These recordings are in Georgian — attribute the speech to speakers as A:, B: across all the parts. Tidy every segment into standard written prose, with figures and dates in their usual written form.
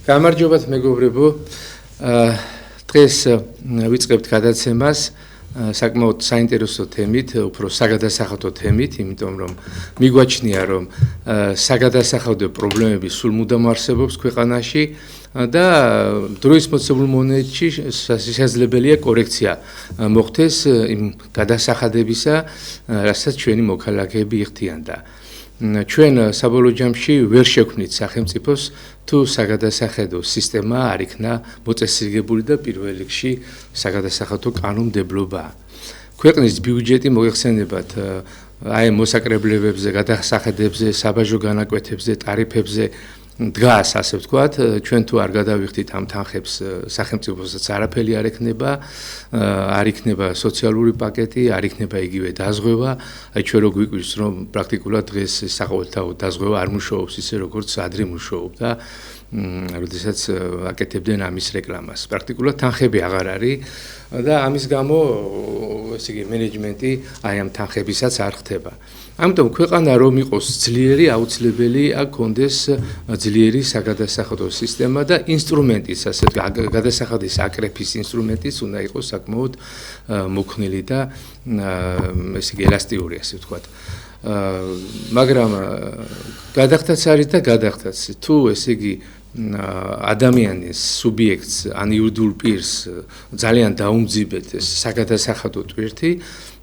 A: გამარჯობათ მეგობრებო, დღეს ვიწყებთ გადაცემას საკმაოდ საინტერესო თემით, უფრო საგადასახადო თემით, იმიტომ რომ მიგვაჩნია რომ საგადასახადო პრობლემები სულ მუდამ არსებობს ქვეყანაში და დროის მოცემულ მონეტში შესაძლებელია კორექცია მოხდეს იმ გადასახადებისა, რასაც ჩვენი მოქალაქეები იღწიან და ჩვენ საბოლოო ჯამში ვერ შევქმნით სახელმწიფოს თუ საგადასახადო სისტემა არ იქნა მოწესრიგებული და პირველ რიგში საგადასახადო კანონმდებლობა. ქვეყნის ბიუჯეტი მოიხსენებათ აი მოსაკრებლებებზე, გადასახადებზე, საბაჟო განაკვეთებზე, ტარიფებზე დგას, ასე ვთქვათ, ჩვენ თუ არ გადავიხდით ამ თანხებს სახელმწიფოსაც არაფერი არ ექნება, არ იქნება სოციალური პაკეტი, არ იქნება იგივე დაზღვევა, აი ჩვენ რო გვიკვირს რომ პრაქტიკულად დღეს საყოველთაო დაზღვევა არ მუშაობს ისე როგორც ადრე მუშაობდა, როდესაც აკეთებდნენ ამის რეკლამას. პრაქტიკულად თანხები აღარ არის და ამის გამო ესე იგი მენეჯმენტი აი ამ თანხებისაც არ ხდება. ამიტომ ქვეყანა რომ იყოს ძლიერი, აუცილებელი აქონდეს ძლიერი საგადასახადო სისტემა და ინსტრუმენტიც, ასე გადასახადის აკრეფის ინსტრუმენტიც უნდა იყოს საკმაოდ მოქნილი და ესე იგი ელასტიური, ასე ვთქვათ. მაგრამ გადახდაც არის და გადახდაც. თუ ესე იგი ადამიანის სუბიექტს ან იურიდიულ პირს ძალიან დაუმძიბეთ ეს საგადასახადო ტვირთი,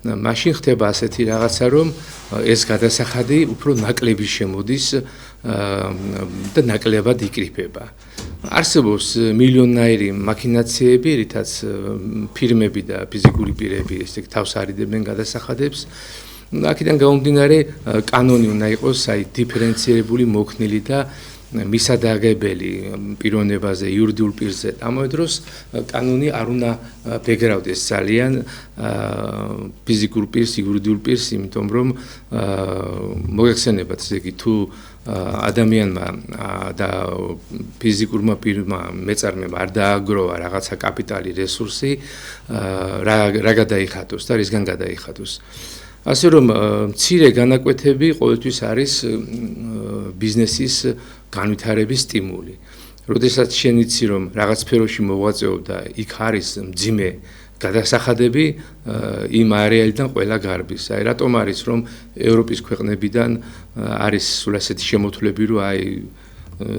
A: მაშინ ხდება ასეთი რაღაცა, რომ ეს გადასახადი უფრო ნაკლები შემოდის და ნაკლებად იკრიფება. არსებობს მილიონნაირი მაქინაციები, რითაც ფირმები და ფიზიკური პირები ესე თავს არიდებენ გადასახადებს. აქედან გამომდინარე, კანონი უნდა იყოს აი დიფერენცირებული, მოქნილი და მისადაგებელი პიროვნებაზე, იურიდიულ პირზე. ამავე დროს კანონი არ უნდა ბეგრავდეს ძალიან ფიზიკურ პირს, იურიდიულ პირს, იმიტომ რომ მოიხსენებათ, ესე იგი თუ ადამიანმა და ფიზიკურმა პირმა მეწარმემ არ დააგროვა რაღაცა კაპიტალი, რესურსი, რა გადაიხადოს და რისგან გადაიხადოს. ასე რომ მცირე განაკვეთები ყოველთვის არის ბიზნესის განვითარების სტიმული. როდესაც შენ იცი რომ რაღაც სფეროში მოღვაწეობ და იქ არის მძიმე გადასახადები, იმ არეალიდან ყველა გარბის. აი რატომ არის რომ ევროპის ქვეყნებიდან არის სულ ასეთი შემოთვლები, რომ აი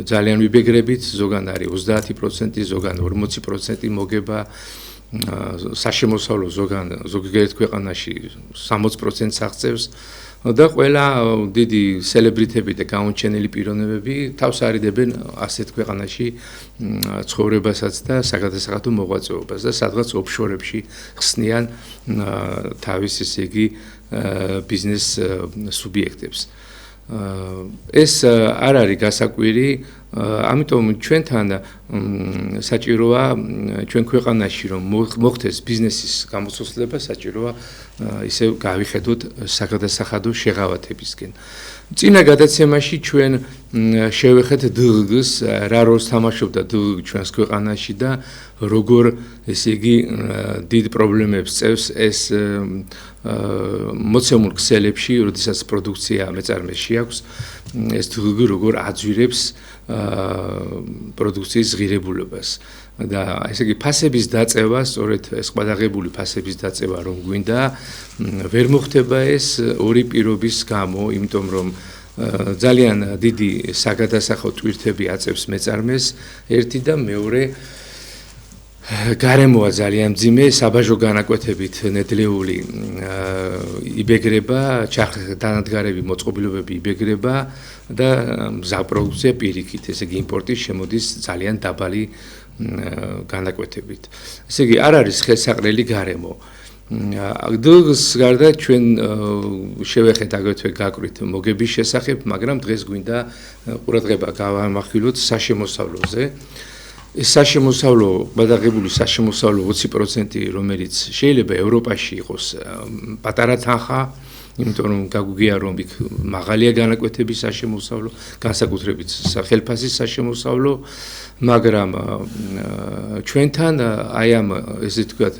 A: ძალიან ვიბეგრებით, ზოგან არის 30%, ზოგან 40% მოგება საშემოსავლო ზოგიერთ ქვეყანაში 60%-ს აღწევს და ყველა დიდი სელებრიტები და გამოჩენილი პიროვნებები თავს არიდებენ ასეთ ქვეყანაში ცხოვრებასაც და საგადასახადო მოღვაწეობას და სადღაც ოფშორებში ხსნიან თავის ესე იგი ბიზნეს სუბიექტებს. ეს არ არის გასაკვირი, ამიტომ ჩვენთან საჭიროა ჩვენ ქვეყანაში რომ მოხდეს ბიზნესის გამოცდილება, საჭიროა ისე გავიხედოთ საგადასახადო შეღავათებისკენ. წინა გადაცემაში ჩვენ შევეხეთ დღგ-ს, რა როლს თამაშობდა დღგ ჩვენს ქვეყანაში და როგორ ესე იგი დიდ პრობლემებს წევს ეს მოცემულ ქსელებში, როდესაც პროდუქცია მეწარმეში აქვს, ეს დღგ როგორ აძვირებს პროდუქციის ღირებულებას და ესე იგი ფასების დაწევა, სწორედ ეს ყადაღებული ფასების დაწევა რომ გვინდა, ვერ მოხდება ეს ორი პირობის გამო, იმიტომ რომ ძალიან დიდი საგადასახადო ტვირთები აწევს მეწარმეს, ერთი და მეორე გარემოა ძალიან მძიმე, საბაჟო განაკვეთებით ნედლეული იბეგრება, დანადგარები, მოწყობილობები იბეგრება და მზაპროდუქცია პირიქით, ესე იგი იმპორტი შემოდის ძალიან დაბალი განაკვეთებით. ესე იგი არ არის ხელსაყრელი გარემო. დღგ-ს გარდა ჩვენ შევეხეთ აგრეთვე გაკვირთ მოგების შესახებ, მაგრამ დღეს გვინდა ყურადღება გავამახვილოთ საშემოსავლოზე. ეს საშემოსავლო, გადაღებული საშემოსავლო 20%, რომელიც შეიძლება ევროპაში იყოს პატარა თანხა, იმიტომ რომ გაგვიგია რომ იქ მაღალია განაკვეთების საშემოსავლო, განსაკუთრებით ხელფასის საშემოსავლო, მაგრამ ჩვენთან აი ამ ესე ვთქვათ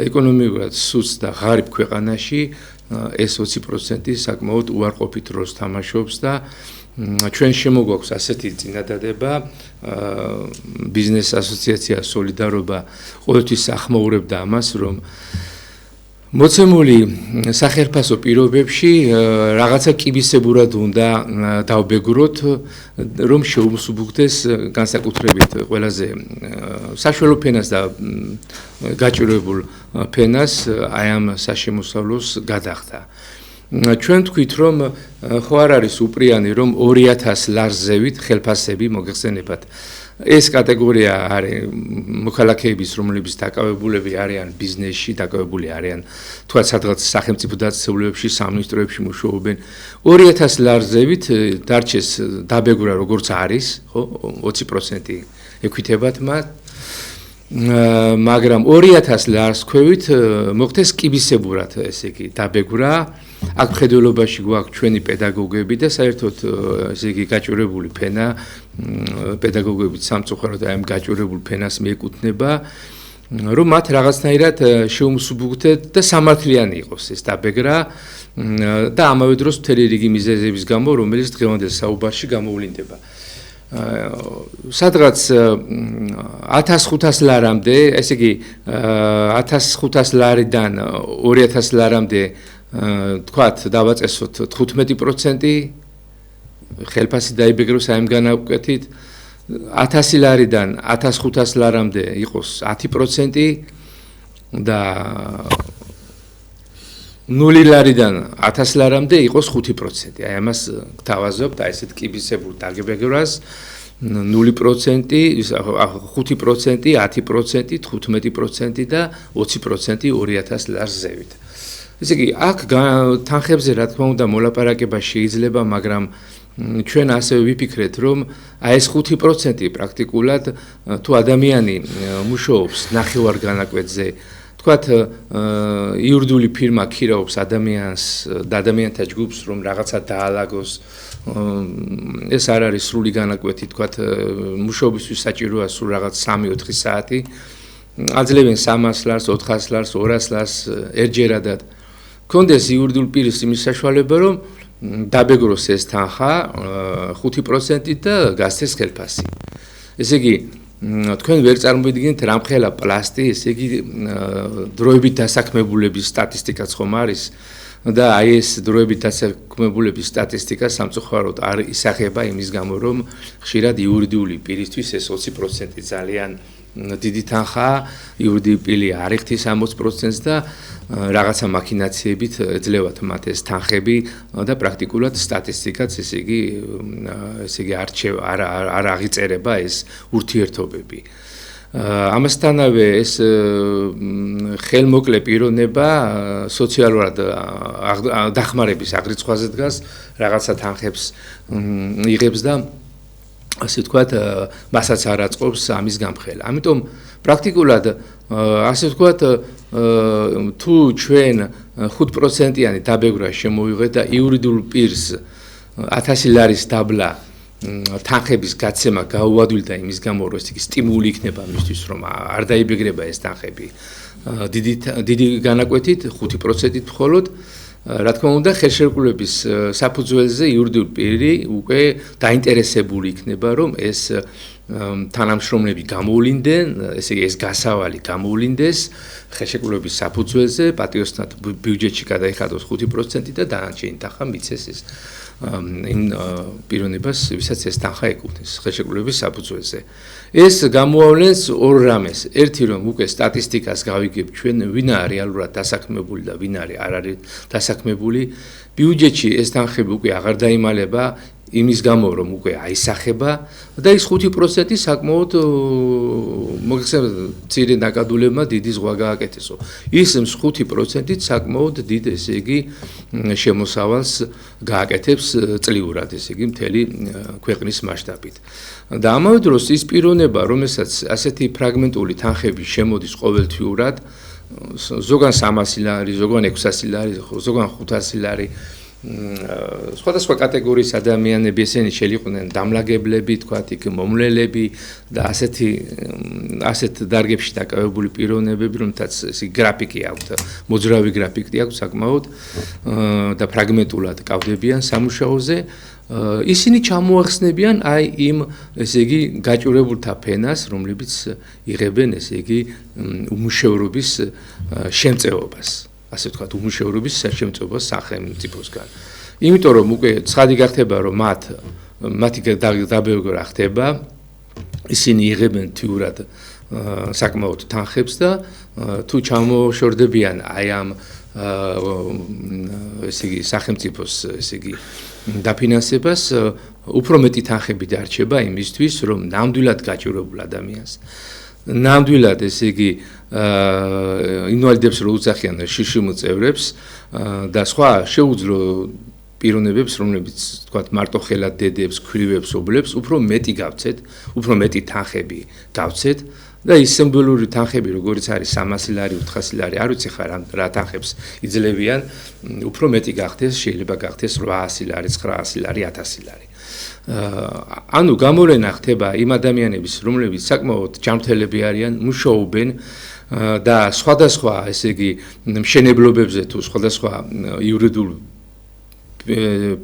A: ეკონომიკურად სუც და ღარიბ ქვეყანაში ეს 20% საკმაოდ უარყოფით როლს თამაშობს და ჩვენ შემოგვაქვს ასეთი წინადადება ბიზნეს ასოციაცია სოლიდარობა ყოველთვის ახმაურებდა ამას რომ მოცემული სახერფასო პირობებში რაღაცა კიბისებურად უნდა დავბეგროთ რომ შეუმსუბუქდეს განსაკუთრებით ყველაზე საშუალო ფენას და გაჭირვებულ ფენას აი ამ საშემოსავლოს გადახდა ჩვენ თქვით რომ ხო არ არის უპრიანი რომ 2000 ლარზევით ხელფასები მოგეხსენებათ ეს კატეგორია არის მოქალაქეების რომლებიც დაკავებულები არიან ბიზნესში დაკავებული არიან თქვა სადღაც სახელმწიფო დაწესებულებებში სამინისტროებში მუშაობენ 2000 ლარზევით დარჩეს დაბეგრა როგორც არის ხო 20% ეკვითებათ მათ მაგრამ 2000 ლარს ქვევით მოხდეს კიბისებურად ესე იგი დაბეგრა აქ მხედველობაში გვაქვს ჩვენი პედაგოგები და საერთოდ ესე იგი გაჭირვებული ფენა პედაგოგებით სამწუხაროდ აი ამ გაჭირვებულ ფენას მიეკუთვნება რომ მათ რაღაცნაირად შეუმსუბუქდეთ და სამართლიანი იყოს ეს დაბეგრა და ამავე დროს მთელი რიგი მიზეზების გამო რომელიც დღევანდელ საუბარში გამოვლინდება სადღაც 1500 ლარამდე ესე იგი 1500 ლარიდან 2000 ლარამდე თქვათ დავაწესოთ 15% ხელფასი დაიბეგროს აი ამ განაკვეთით 1000 ლარიდან 1500 ლარამდე იყოს 10% და 0 ლარიდან 1000 ლარამდე იყოს 5%. აი ამას გთავაზობთ აი ესეთ კიბისებურ დაგებეგრას 0%, 5%, 10%, 15% და 20% 2000 ლარს ზევით. ესე იგი, აქ თანხებზე რა თქმა უნდა მოლაპარაკება შეიძლება, მაგრამ ჩვენ ასევე ვიფიქრეთ, რომ აი ეს 5% პრაქტიკულად თუ ადამიანი მუშაობს ნახევარ განაკვეთზე, თქვათ იურიდიული ფირმა ქირაობს ადამიანს და ადამიანთა ჯგუფს, რომ რაღაცა დაალაგოს, ეს არ არის სრული განაკვეთი, თქვათ მუშაობისთვის საჭიროა სულ რაღაც 3-4 საათი, აძლევენ 300 ლარს, 400 ლარს, 200 ლარს ერთჯერადად. კონდეს იურიდიულ პირის იმის საშუალება, რომ დაბეგროს ეს თანხა 5% და გასცეს ხელფასი. ესე იგი, თქვენ ვერ წარმოვიდგინეთ რამხელა პლასტი, ესე იგი დროებით დასაქმებულების სტატისტიკაც ხომ არის და აი ეს დროებით დასაქმებულების სტატისტიკა სამწუხაროდ არ ისახება იმის გამო, რომ ხშირად იურიდიული პირისთვის ეს 20% ძალიან დიდი თანხა, იურიდიული პირი არ იხდის 60%-ს და რაღაცა მაქინაციებით ეძლევათ მათ ეს თანხები და პრაქტიკულად სტატისტიკაც ესე იგი არ აღიწერება ეს ურთიერთობები. ამასთანავე ეს ხელმოკლე პიროვნება სოციალურად დახმარების აღრიცხვაზე დგას, რაღაცა თანხებს იღებს და ასე ვთქვათ, მასაც არ აწყობს ამის გამხელა. ამიტომ პრაქტიკულად ასე ვთქვათ, თუ ჩვენ 5%-იანი დაბეგრა შემოვიღეთ და იურიდიულ პირს 1000 ლარის დაბლა თანხების გაცემა გაუადვილდა იმის გამო, რომ ეს სტიმული იქნება მისთვის, რომ არ დაიბეგრება ეს თანხები დიდი განაკვეთით 5%-ით მხოლოდ რა თქმა უნდა, ხელშეკრულების საფუძველზე იურიდიული პირი უკვე დაინტერესებული იქნება, რომ ეს თანამშრომლები გამოვლინდნენ, ესე იგი ეს გასავალი გამოვლინდეს ხელშეკრულების საფუძველზე, პატიოსნად ბიუჯეტში გადაიხადოს 5% და დანარჩენი თანხა მიცეს ეს იმ პიროვნებას, ვისაც ეს თანხა ეკუთვნის ხელშეკრულების საფუძველზე. ეს გამოავლენს ორ რამეს. ერთი რომ უკვე სტატისტიკას გავიგებ ჩვენ ვინ არის რეალურად დასაქმებული და ვინ არის არ არის დასაქმებული. ბიუჯეტში ეს თანხები უკვე აღარ დაიმალება იმის გამო რომ უკვე აისახება და ის 5% საკმაოდ მოგხსენებთ მცირე ნაკადულებმა დიდი ზღვა გააკეთესო. ის 5%-ით საკმაოდ დიდ ესე იგი შემოსავალს გააკეთებს წლიურად ესე იგი მთელი ქვეყნის მასშტაბით. და ამავე დროს ის პიროვნება, რომელსაც ასეთი ფრაგმენტული თანხები შემოდის ყოველთვიურად, ზოგან 300 ლარი, ზოგან 600 ლარი, ზოგან 500 ლარი სხვადასხვა კატეგორიის ადამიანები ესენი შელიყვნენ დამლაგებლები, თქვათ იქ მომლელები და ასეთ დარგებში დაკავებული პიროვნებები, რომთაც ესე გრაფიკი აქვთ, მოძრავი გრაფიკი აქვთ საკმაოდ და ფრაგმენტულად კავდებიან სამუშაოზე. ისინი ჩამოახსნებიან აი იმ ესე იგი გაჭირებულთა ფენას, რომლებიც იღებენ ესე იგი უმუშევრობის შემწეობას. ასე ვთქვათ, უმუშევრობის შემწეობას სახელმწიფოსგან. იმიტომ რომ უკვე ცხადი გახდება, რომ მათი დაბეგვრა ხდება, ისინი იღებენ თიურად საკმაოდ თანხებს და თუ ჩამოშორდებიან აი ამ ესე იგი სახელმწიფოს ესე იგი დაფინანსებას, უფრო მეტი თანხები დარჩება იმისთვის, რომ ნამდვილად გაჭირებულ ადამიანს ნამდვილად ესე იგი ინვალიდებს რო უძახიან შიშიმ წევრებს და სხვა შეუძლო პიროვნებებს, რომლებიც თქვათ მარტო ხელად დედებს, ქვრივებს, ობლებს, უფრო მეტი გავცეთ, უფრო მეტი თანხები გავცეთ და ის სიმბოლური თანხები, როგორც არის 300 ლარი, 400 ლარი, არ ვიცი ხარ რა თანხებს იძლევიან, უფრო მეტი გახდეს, შეიძლება გახდეს 800 ლარი, 900 ლარი, 1000 ლარი. ანუ გამორენა ხდება იმ ადამიანების, რომლებიც საკმაოდ ჯანმრთელები არიან, მუშაობენ და სხვადასხვა, ესე იგი, მშენებლობებზე თუ სხვადასხვა იურიდიულ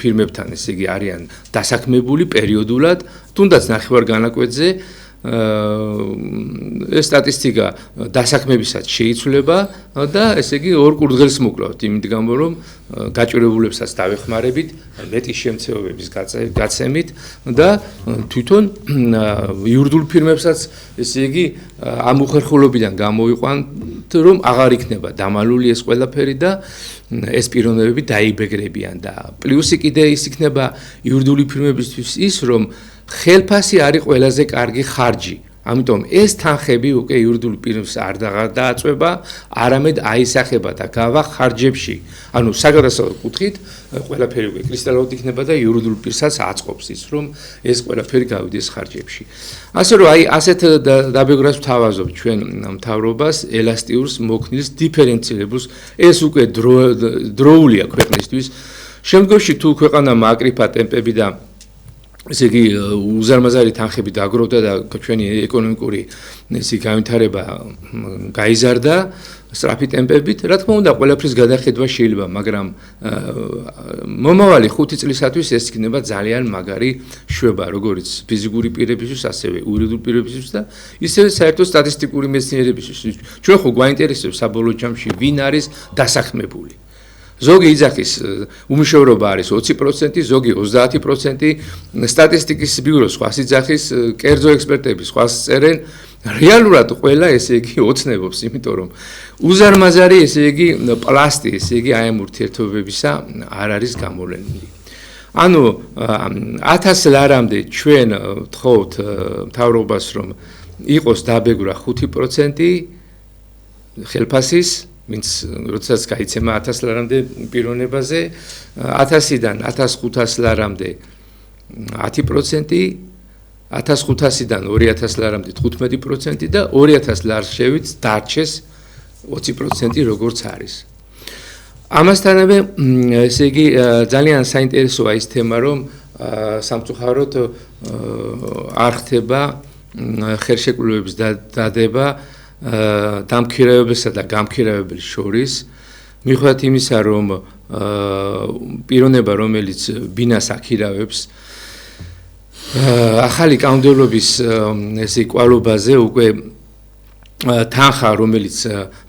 A: ფირმებთან, ესე იგი, არიან დასაქმებული პერიოდულად, თუნდაც ნახევარგანაკვეთზე ეს სტატისტიკა დასაქმებისაც შეიცვლება და ესე იგი ორ კურდღელს მოკლავთ, იმით გამო რომ გაჭირებულებსაც დავეხმარებით, მეტი შემცეობების გაცემით და თვითონ იურიდიულ ფირმებსაც ესე იგი ამ უხერხულობიდან გამოიყვანთ, რომ აღარ იქნება დამალული ეს ყველაფერი და ეს პიროვნებები დაიბეგრებიან და პლუსი კიდე ის იქნება იურიდიული ფირმებისთვის ის, რომ ხელფასი არის ყველაზე კარგი ხარჯი. ამიტომ ეს თანხები უკვე იურიდიულ პირებს არ დააწვება, არამედ აისახება და გავა ხარჯებში. ანუ საგადასახადო კუთხით ყველაფერი უკვე კრისტალურად იქნება და იურიდიულ პირსაც აწყობს ის, რომ ეს ყველაფერი გავიდეს ხარჯებში. ასე რომ აი ასეთ დაბეგვრას ვთავაზობ ჩვენ მთავრობას, ელასტიურს, მოქნილს, დიფერენცირებულს, ეს უკვე დროულია ქვეყნისთვის. შემდგომში თუ ქვეყანა მააკრიფა ტემპები და ესე იგი უზარმაზარი თანხები დაგროვდა და ჩვენი ეკონომიკური ესე განვითარება გაიზარდა სწრაფი ტემპებით, რა თქმა უნდა, ყველაფრის გადახედვა შეიძლება, მაგრამ მომავალი 5 წლისათვის ეს იქნება ძალიან მაგარი შვება, როგორც ფიზიკური პირებისთვის, ასევე იურიდიულ პირებისთვის და ისევე საერთოდ სტატისტიკური მეცნიერებისთვის. ჩვენ ხო გვაინტერესებს საბოლოო ჯამში ვინ არის დასაქმებული. ზოგი იძახის უმუშევრობა არის 20%, ზოგი 30%, სტატისტიკის ბიურო სხვას იძახის, კერძო ექსპერტები სხვას წერენ, რეალურად ყველა ესე იგი ოცნებობს, იმიტომ რომ უზარმაზარი ესე იგი პლასტი, ესე იგი აი ამ ურთიერთობებისა არ არის გამოვლენილი. ანუ 1000 ლარამდე ჩვენ ვთხოვთ მთავრობას, რომ იყოს დაბეგვრა 5% ხელფასის ვინც როდესაც გაიცემა 1000 ლარამდე პიროვნებაზე, 1000-დან 1500 ლარამდე 10%, 1500-დან 2000 ლარამდე 15% და 2000 ლარს შევით დარჩეს 20% როგორც არის. ამასთანავე, ესე იგი, ძალიან საინტერესოა ის თემა, რომ სამწუხაროდ არ ხდება ხელშეკრულების დადება დამქირავებისა და გამქირავებლის შორის, მიუხედავად იმისა, რომ პიროვნება, რომელიც ბინას აქირავებს, ახალი კანონმდებლობის ესე კვალობაზე უკვე თანხა, რომელიც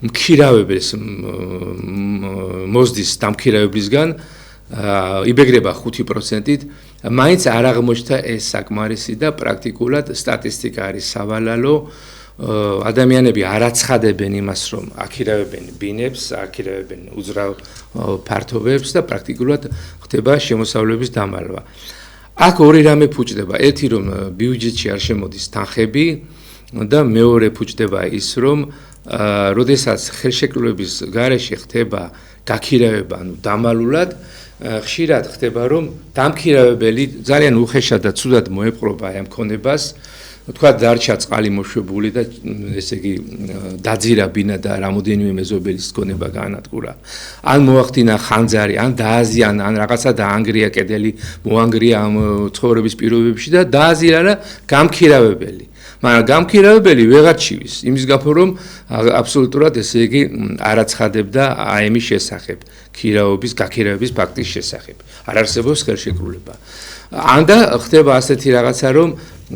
A: მქირავებელს მოსდის დამქირავებლისგან, იბეგრება 5%-ით, მაინც არ აღმოჩნდა ეს საკმარისი და პრაქტიკულად სტატისტიკა არის სავალალო. ადამიანები არ აცხადებენ იმას, რომ აქირავებენ ბინებს, აქირავებენ უძრავ ფართობებს და პრაქტიკულად ხდება შემოსავლების დამალვა. აქ ორი რამე ფუჭდება. ერთი, რომ ბიუჯეტში არ შემოდის თანხები და მეორე ფუჭდება ის, რომ როდესაც ხელშეკრულების გარეშე ხდება გაქირავება, ანუ დამალულად, ხშირად ხდება, რომ დამქირავებელი ძალიან უხეშად და ცუდად მოეპყრობა ამ ქონებას თქვა დარჩა წყალი მოშვებული და ესე იგი დაძირა ბინა და რამოდენიმე მეზობელის გონება გაანადგურა. ან მოახდინა ხანძარი, ან დააზიანა, ან რაღაცა დაანგრია კედელი, მოანგრია ამ ცხოვრების პირობებში და დააზირა რა გამქირავებელი. მაგრამ გამქირავებელი ვეღარ ჩივის, იმის გაფო რომ აბსოლუტურად ესე იგი არ აცხადებდა აემის შესახებ, გაქირავების ფაქტის შესახებ. არ არსებობს ხელშეკრულება. ანდა ხდება ასეთი რაღაცა რომ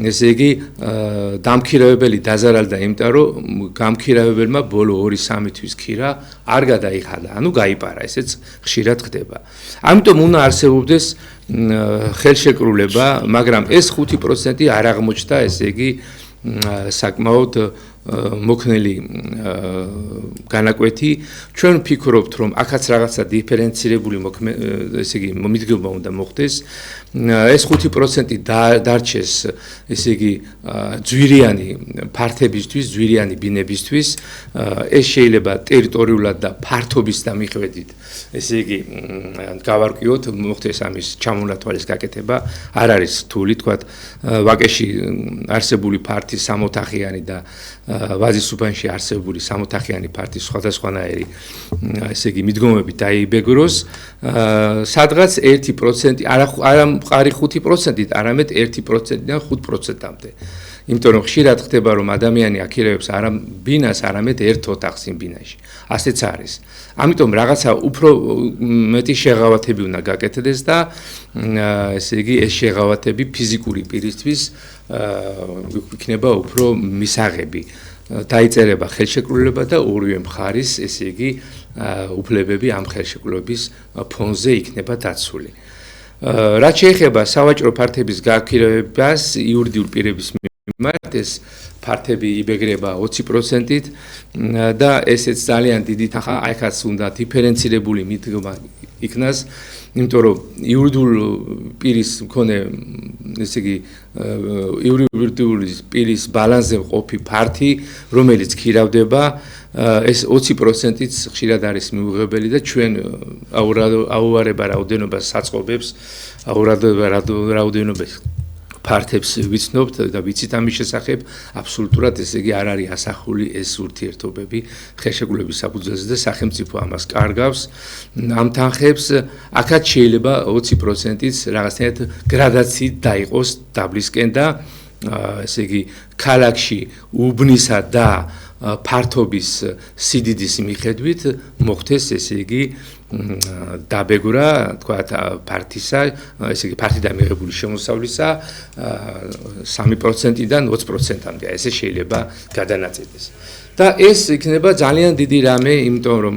A: ესე იგი დამქირავებელი დაზარალდა იმიტომ რომ გამქირავებელმა ბოლო 2-3 თვის ქირა არ გადაიხადა, ანუ გაიპარა, ესეც ხშირად ხდება. ამიტომ უნდა არსებობდეს ხელშეკრულება, მაგრამ ეს 5% არ აღმოჩნდა, ესე იგი საკმაოდ მოქნელი განაკვეთი. ჩვენ ვფიქრობთ, რომ აქაც რაღაცა დიფერენცირებული ესე იგი მიდგომა უნდა მოხდეს. ეს 5% დარჩეს, ესე იგი ძვირიანი ფართებისთვის, ძვირიანი ბინებისთვის. ეს შეიძლება ტერიტორიულად და ფართობის დამიხვედით, ესე იგი გავარკვიოთ, მოხდეს ამის ჩამონათვალის გაკეთება. არ არის რთული, თქვათ, ვაკეში არსებული ფართის 60-ოთახიანი და ვაზის უბანში არსებული 60-ოთახიანი ფართის სხვადასხვანაირი ესე იგი მიდგომები დაიბეგროს, სადღაც 1% არა მყარი 5%-ით, არამედ 1%-დან 5%-მდე. იმიტომ რომ ხშირად ხდება რომ ადამიანი აქირევებს არა ბინას, არამედ ერთ ოთახს იმ ბინაში. ასეც არის. ამიტომ რაღაცა უფრო მეტი შეღავათები უნდა გაკეთდეს და ესე იგი ეს შეღავათები ფიზიკური პირისთვის იქნება უფრო მისაღები. დაიწერება ხელშეკრულება და ორივე მხარის ესე იგი უფლებები ამ ხელშეკრულების ფონზე იქნება დაცული. რაც შეეხება სავაჭრო ფართების გაქირავებას იურიდიულ პირების მიმართ, ეს ფართები იბეგრება 20%-ით და ესეც ძალიან დიდი თანხა, აიქაც უნდა დიფერენცირებული მიდგომა იქნას, იმიტომ რომ იურიდიულ პირის მქონე ესე იგი იურიდიული პირის ბალანსზე მყოფი ფართი, რომელიც ქირავდება, ეს 20%-ით ხშირად არის მიუღებელი და ჩვენ აუარება რაოდენობას საწყობებს, აუარება რაოდენობას ფართებს ვიცნობთ და ვიცით ამის შესახებ, აბსოლუტურად ესე იგი არ არის ასახული ეს ურთიერთობები ხელშეკრულების საფუძველზე და სახელმწიფო ამას კარგავს. ამ თანხებს აქაც შეიძლება 20%-ით რაღაცნაირად გრადაციით დაიყოს დაბლისკენ და ესე იგი ქალაქში უბნისა და ფართობის სიდიდის მიხედვით მოხდეს ესე იგი დაბეგრა, თქვათ, ფართისა, ესე იგი ფართიდან მიღებული შემოსავლისა 3%-დან 20%-მდე, ესე შეიძლება გადანაწილდეს. და ეს იქნება ძალიან დიდი რამე, იმიტომ რომ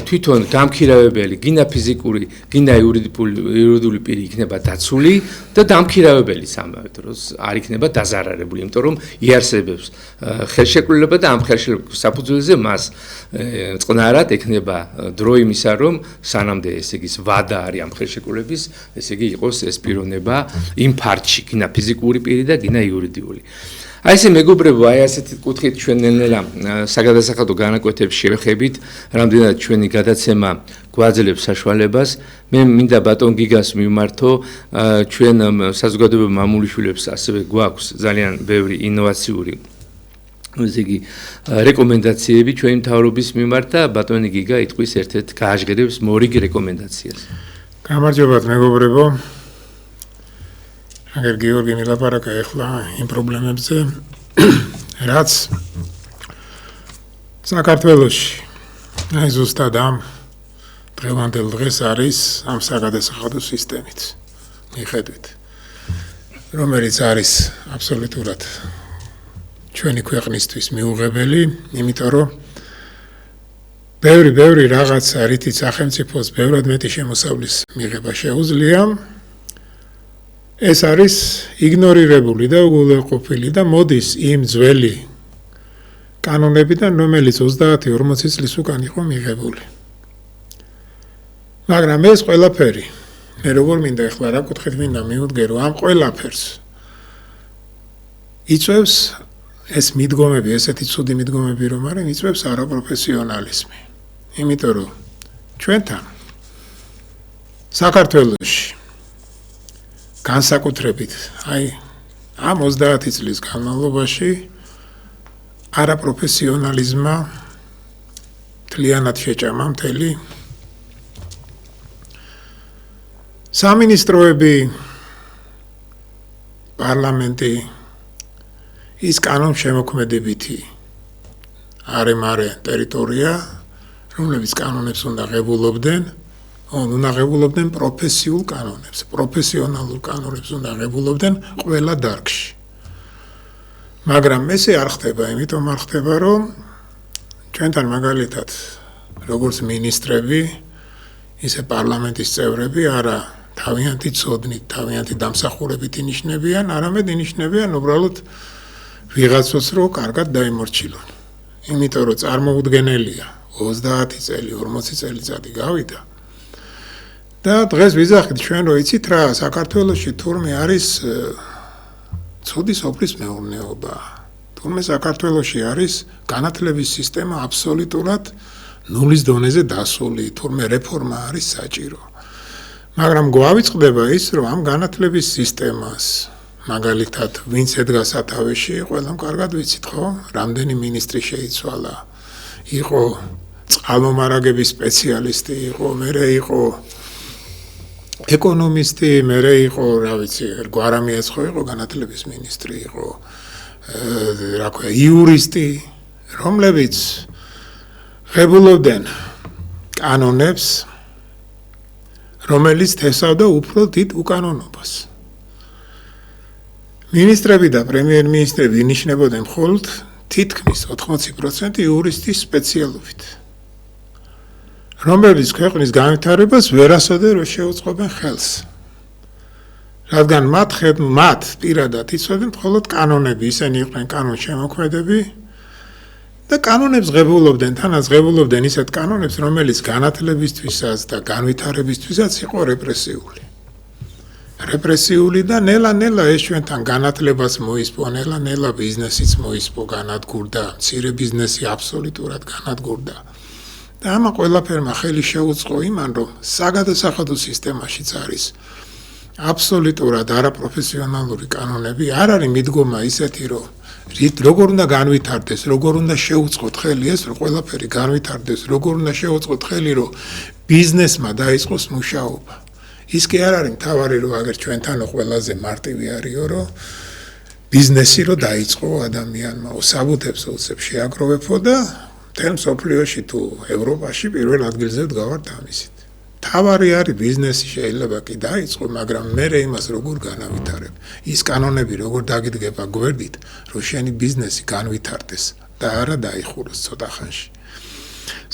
A: თვითონ გამქირავებელი, გინდა ფიზიკური, გინდა იურიდიული პირი იქნება დაცული და დამქირავებელიც ამავე დროს არ იქნება დაზარალებული, იმიტომ რომ იარსებებს ხელშეკრულება და ამ ხელშეკრულების საფუძველზე მას წყნარად ექნება დრო იმისა, რომ სანამდე ესე იგი ვადა არის ამ ხელშეკრულების, ესე იგი იყოს ეს პიროვნება იმ ფართში, გინდა ფიზიკური პირი და გინდა იურიდიული. აი ესე მეგობრებო, აი ასეთი კუთხით ჩვენ ნელ-ნელა საგადასახადო განაკვეთებს შევეხებით, რამდენად ჩვენი გადაცემა გვაძლევს საშუალებას. მე მინდა ბატონ გიგას მიმართო, ჩვენ საზოგადოებრივ მამულიშვილებს ასევე გვაქვს ძალიან ბევრი ინოვაციური ესე იგი რეკომენდაციები ჩვენი მთავრობის მიმართ და ბატონი გიგა იტყვის ერთ-ერთ გააჟღერებს მორიგ რეკომენდაციას.
B: გამარჯობათ მეგობრებო. აგერ გიორგი მილაპარაკა ახლა იმ პრობლემებზე, რაც საქართველოში აი ზუსტად ამ დღევანდელ დღეს არის ამ საგადასახადო სისტემით მიხედვით, რომელიც არის აბსოლუტურად ჩვენი ქვეყნისთვის მიუღებელი, იმიტომ რომ ბევრი რაღაცა რითიც სახელმწიფოს ბევრად მეტი შემოსავლის მიღება შეუძლია, ეს არის იგნორირებული და უგულებყოფილი და მოდის იმ ძველი კანონებიდან, რომელიც 30-40 წლის უკან იყო მიღებული. მაგრამ ეს ყველაფერი, მე როგორ მინდა ახლა რა კუთხით მინდა მიუდგერო, ამ ყველაფერს იწვევს ეს მიდგომები, ესეთი ცუდი მიდგომები რომ არის, იწვევს არაპროფესიონალიზმი. იმიტომ რომ ჩვენთან საქართველოში განსაკუთრებით, აი ამ 30 წლის განმავლობაში არაპროფესიონალიზმმა მთლიანად შეჭამა მთელი სამინისტროები, პარლამენტი, ის კანონშემოქმედებითი არე-მარე ტერიტორია, რომლებიც კანონებს უნდა ღებულობდნენ, უნდა ღებულობდნენ პროფესიულ კანონებს, პროფესიონალურ კანონებს უნდა ღებულობდნენ ყველა დარგში. მაგრამ ესე არ ხდება, იმიტომ არ ხდება, რომ ჩვენთან მაგალითად როგორც მინისტრები, ისე პარლამენტის წევრები არა თავიანთი ცოდნით, თავიანთი დამსახურებით ინიშნებიან, არამედ ინიშნებიან უბრალოდ ვიღაცას რო კარგად დაიმორჩილონ. იმიტომ რომ წარმოუდგენელია 30 წელი, 40 წელიწადი გავიდა. და დღეს ვიზახით ჩვენ რო იცით რა, საქართველოში თურმე არის ცუდი სოფლის მეურნეობა. თურმე საქართველოში არის განათლების სისტემა აბსოლუტურად ნულის დონეზე დასული, თურმე რეფორმა არის საჭირო. მაგრამ გვავიწყდება ის, რომ ამ განათლების სისტემას მაგალითად ვინც ედგა სათავეში, ყველამ კარგად ვიცით, ხო? რამდენი მინისტრი შეიცვალა. იყო წყალმომარაგების სპეციალისტი, იყო, მერე იყო ეკონომისტი, მერე იყო, რა ვიცი, გვარამიაც ხო იყო განათლების მინისტრი, იყო რა ქვია, იურისტი, რომლებიც ღებულობდნენ კანონებს, რომელიც თესავდა უფრო დიდ უკანონობას. მინისტრები და პრემიერ-მინისტრები ინიშნებოდნენ მხოლოდ თითქმის 80% იურისტის სპეციალობით, რომლებიც ქვეყნის განვითარებას ვერასოდეს რო შეუწყობენ ხელს. რადგან მათ პირადად იცოდნენ მხოლოდ კანონები, ისინი იყვნენ კანონშემოქმედები და კანონებს ღებულობდნენ, თანაც ღებულობდნენ ისეთ კანონებს, რომელიც განათლებისთვისაც და განვითარებისთვისაც იყო რეპრესიული. რეპრესიული და ნელა-ნელა ეს ჩვენთან განათლებას მოისპო, ნელა-ნელა ბიზნესიც მოისპო, განადგურდა, მცირე ბიზნესი აბსოლუტურად განადგურდა. და ამა ყველაფერმა ხელი შეუწყო იმან, რომ საგადასახადო სისტემაშიც არის აბსოლუტურად არაპროფესიონალური კანონები, არ არის მიდგომა ისეთი, რომ როგორ უნდა განვითარდეს, როგორ უნდა შეუწყოთ ხელი ეს, რომ ყველაფერი განვითარდეს, როგორ უნდა შეუწყოთ ხელი, რომ ბიზნესმა დაიწყოს მუშაობა. ის კი არ არის მთავარი, რომ აგერ ჩვენთანო ყველაზე მარტივი არისო, რომ ბიზნესი რო დაიწყო ადამიანმა, საბუთებს უცებ შეაგროვებო და მთელ მსოფლიოში თუ ევროპაში პირველ ადგილზე დგავართ ამისით. თავარი არის ბიზნესი შეიძლება კი დაიწყო, მაგრამ მერე იმას როგორ განავითარებ. ის კანონები როგორ დაგიდგება გვერდით, რომ შენი ბიზნესი განვითარდეს და არა დაიხუროს ცოტა ხანში.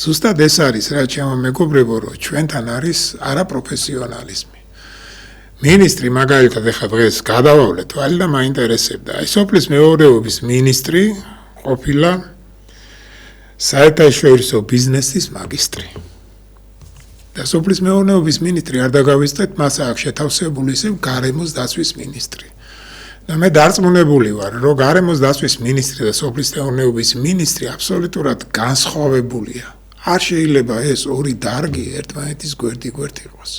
B: ზუსტად ეს არის რა ჩემო მეგობრებო, რომ ჩვენთან არის არაპროფესიონალიზმი. მინისტრი მაგალითად ეხლა დღეს გადავავლე თვალი და მაინტერესებდა. აი სოფლის მეურნეობის მინისტრი ყოფილა საერთაშორისო ბიზნესის მაგისტრი. და სოფლის მეურნეობის მინისტრი არ დაგავიწყეთ, მას აქვს შეთავსებული ისე გარემოს დაცვის მინისტრი. და მე დარწმუნებული ვარ, რომ გარემოს დაცვის მინისტრი და სოფლის მეურნეობის მინისტრი აბსოლუტურად განსხვავებულია. არ შეიძლება ეს ორი დარგი ერთმანეთის გვერდ იყოს.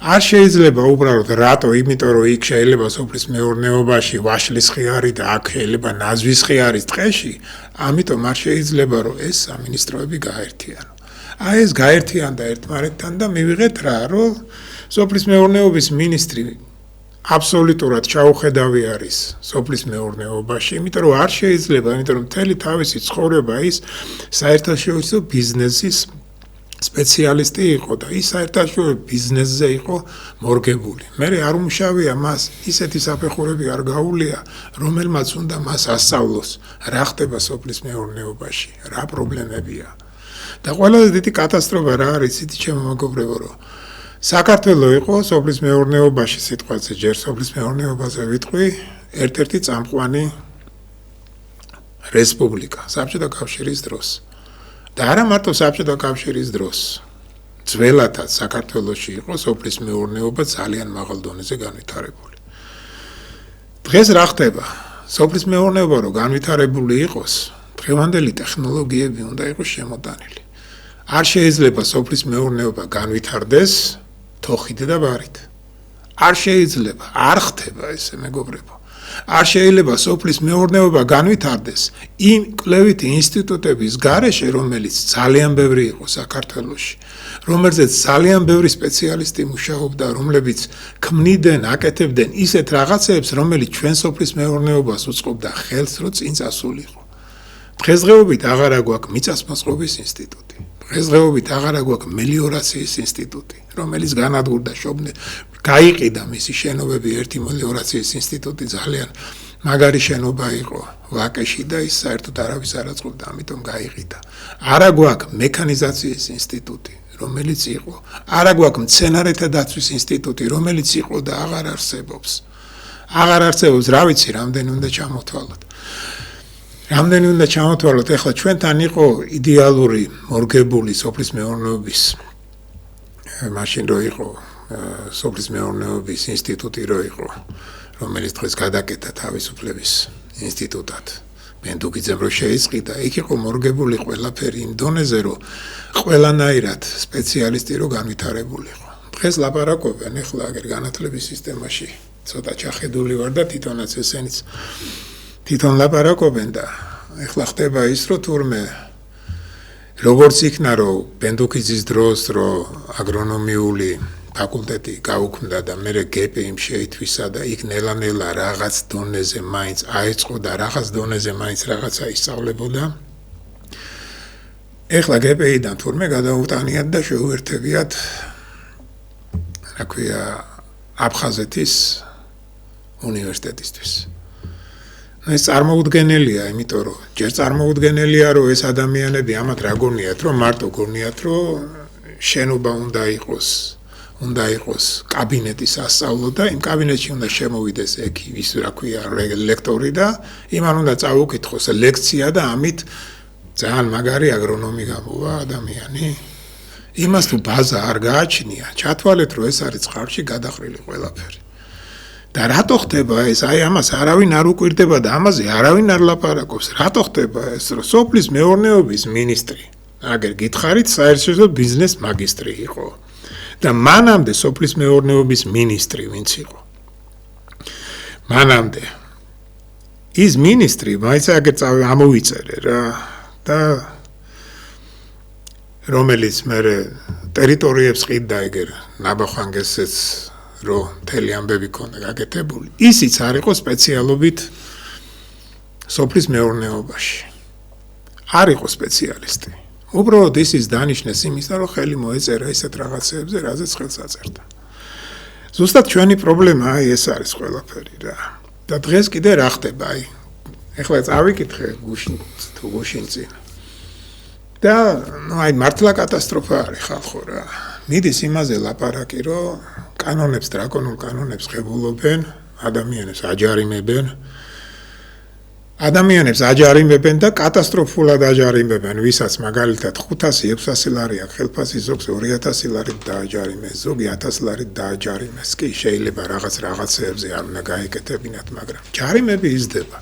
B: არ შეიძლება უბრალოდ რატო, იმიტომ რომ იქ შეიძლება სოფლის მეურნეობაში ვაშლის ხიარი და აქ შეიძლება ნაზვის ხიარის ტყეში, ამიტომ არ შეიძლება რომ ეს სამინისტროები გაერთიანო. აი ეს გაერთიანდა ერთმანეთთან და მივიღეთ რა, რომ სოფლის მეურნეობის მინისტრი აბსოლუტურად ჩაუხედავი არის სოფლის მეურნეობაში, იმიტომ რომ არ შეიძლება, იმიტომ რომ მთელი თავისი ცხოვრება ის საერთაშორისო ბიზნესის სპეციალისტი იყო და ის საერთაშორისო ბიზნესზე იყო მორგებული. მე არ უმშავია მას ისეთი საფეხურები არ გაუვლია, რომელმაც უნდა მას ასწავლოს, რა ხდება სოფლის მეურნეობაში, რა პრობლემებია. და ყველაზე დიდი კატასტროფა რა არის, იცით ჩემო მეგობრებო, რომ საქართველო იყო სოფლის მეურნეობაში, სიტყვაზე ჯერ სოფლის მეურნეობაზე ვიტყვი, ერთ-ერთი წამყვანი რესპუბლიკა საბჭოთა კავშირის დროს. და არა მარტო საბჭოთა კავშირის დროს. ძველადაც საქართველოში იყო სოფლის მეურნეობა ძალიან მაღალ დონეზე განვითარებული. დღეს რა ხდება? სოფლის მეურნეობა რო განვითარებული იყოს, დღევანდელი ტექნოლოგიები უნდა იყოს შემოტანილი. არ შეიძლება სოფლის მეურნეობა განვითარდეს თოხით და ბარით. არ შეიძლება, არ ხდება ესე მეგობრებო. არ შეიძლება სოფლის მეურნეობა განვითარდეს იმ კვლევითი ინსტიტუტების გარეშე, რომელიც ძალიან ბევრი იყო საქართველოში, რომელზეც ძალიან ბევრი სპეციალისტი მუშაობდა, რომლებიც ქმნიდნენ, აკეთებდნენ ისეთ რაღაცებს, რომელიც ჩვენ სოფლის მეურნეობას უწყობდა ხელს, რომ წინ წასულიყო. დღესდღეობით აღარა გვაქვს მიწათმოწყობის ინსტიტუტი. დღესდღეობით აღარა გვაქვს მელიორაციის ინსტიტუტი, რომელიც განადგურდა გაიყიდა მისი შენობები ერთი მელიორაციის ინსტიტუტი ძალიან მაგარი შენობა იყო ვაკეში და ის საერთოდ არავის არ აწყობდა, ამიტომ გაიყიდა. არა გვაქვს მექანიზაციის ინსტიტუტი, რომელიც იყო, არა გვაქვს მცენარეთა დაცვის ინსტიტუტი, რომელიც იყო და აღარ არსებობს. აღარ არსებობს, რა ვიცი, რამდენი უნდა ჩამოთვალოთ. რამდენი უნდა ჩამოთვალოთ, ეხლა ჩვენთან იყო იდეალური მორგებული სოფლის მეურნეობის მაშინ რო იყო სოფლის მეურნეობის ინსტიტუტი რო იყო, რომელიც დღეს გადაკეთა თავისუფლების ინსტიტუტად. მენდუგიძემ რო შეისყიდა, იქ იყო მორგებული ყველაფერი იმ დონეზე, რომ ყველანაირად სპეციალისტი რო განვითარებულიყო. დღეს ლაპარაკობენ, ეხლა აგერ განათლების სისტემაში ცოტა ჩახედული ვარ და თვითონაც ესენიც თვითონ ლაპარაკობენ და ეხლა ხდება ის, რომ თურმე როგორც იქნა, რომ ბენდუქიძის დროს, რომ აგრონომიული ფაკულტეტი გაუქმდა და მერე გპიმ შეითვისა და იქ ნელა-ნელა რაღაც დონეზე მაინც აეწყო და რაღაც დონეზე მაინც რაღაცა ისწავლებოდა. ეხლა გპიმ-დან თურმე გადაუტანიათ და შეუერთებიათ, რა ქვია, აფხაზეთის უნივერსიტეტისთვის. ეს წარმოუდგენელია, იმიტომ რომ ჯერ წარმოუდგენელია, რომ ეს ადამიანები ამათ რა გონიათ, რომ მარტო გონიათ, რომ შენობა უნდა იყოს კაბინეტი სასწავლო და იმ კაბინეტში უნდა შემოვიდეს ექი, ის რა ქვია, ლექტორი და იმან უნდა წაუკითხოს ლექცია და ამით ძალიან მაგარი აგრონომი გამოვა ადამიანი. იმას თუ ბაზა არ გააჩნია, ჩათვალეთ, რომ ეს არის წყარში გადახრილი ყველაფერი. და რატო ხდება ეს? აი ამას არავინ არ უკვირდება და ამაზე არავინ არ ლაპარაკობს. რატო ხდება ეს, რომ სოფლის მეურნეობის მინისტრი, აგერ გითხარით, საერთაშორისო ბიზნეს მაგისტრი იყო. და მანამდე სოფლის მეურნეობის მინისტრი ვინც იყო? მანამდე ის მინისტრი მაინც აგერ ამოვიწერე რა და რომელიც მე ტერიტორიებს ყიდდა ეგერ ნაბახანგესეც რომ მთელი ამბები ქონდა გაკეთებული. ისიც არ იყო სპეციალობით სოფლის მეურნეობაში. არ იყო სპეციალისტი. უბრალოდ ისიც დანიშნეს იმისა, რომ ხელი მოეწერა ისეთ რაღაცებზე, რაზეც ხელს აწერდა. ზუსტად ჩვენი პრობლემა აი ეს არის ყველაფერი რა. და დღეს კიდე რა ხდება? აი ეხლა წავიკითხე გუშინ წინ. და აი მართლა კატასტროფა არის ხალხო რა. მიდის იმაზე ლაპარაკი, რომ კანონებს, დრაკონულ კანონებს ღებულობენ, ადამიანებს აჯარიმებენ და კატასტროფულად აჯარიმებენ, ვისაც მაგალითად 500-600 ლარი აქვს ხელფასი, ზოგს 2000 ლარი დააჯარიმეს, ზოგი 1000 ლარი დააჯარიმეს. კი შეიძლება რაღაცეებზე არ უნდა გაეკეთებინათ, მაგრამ ჯარიმები იზრდება.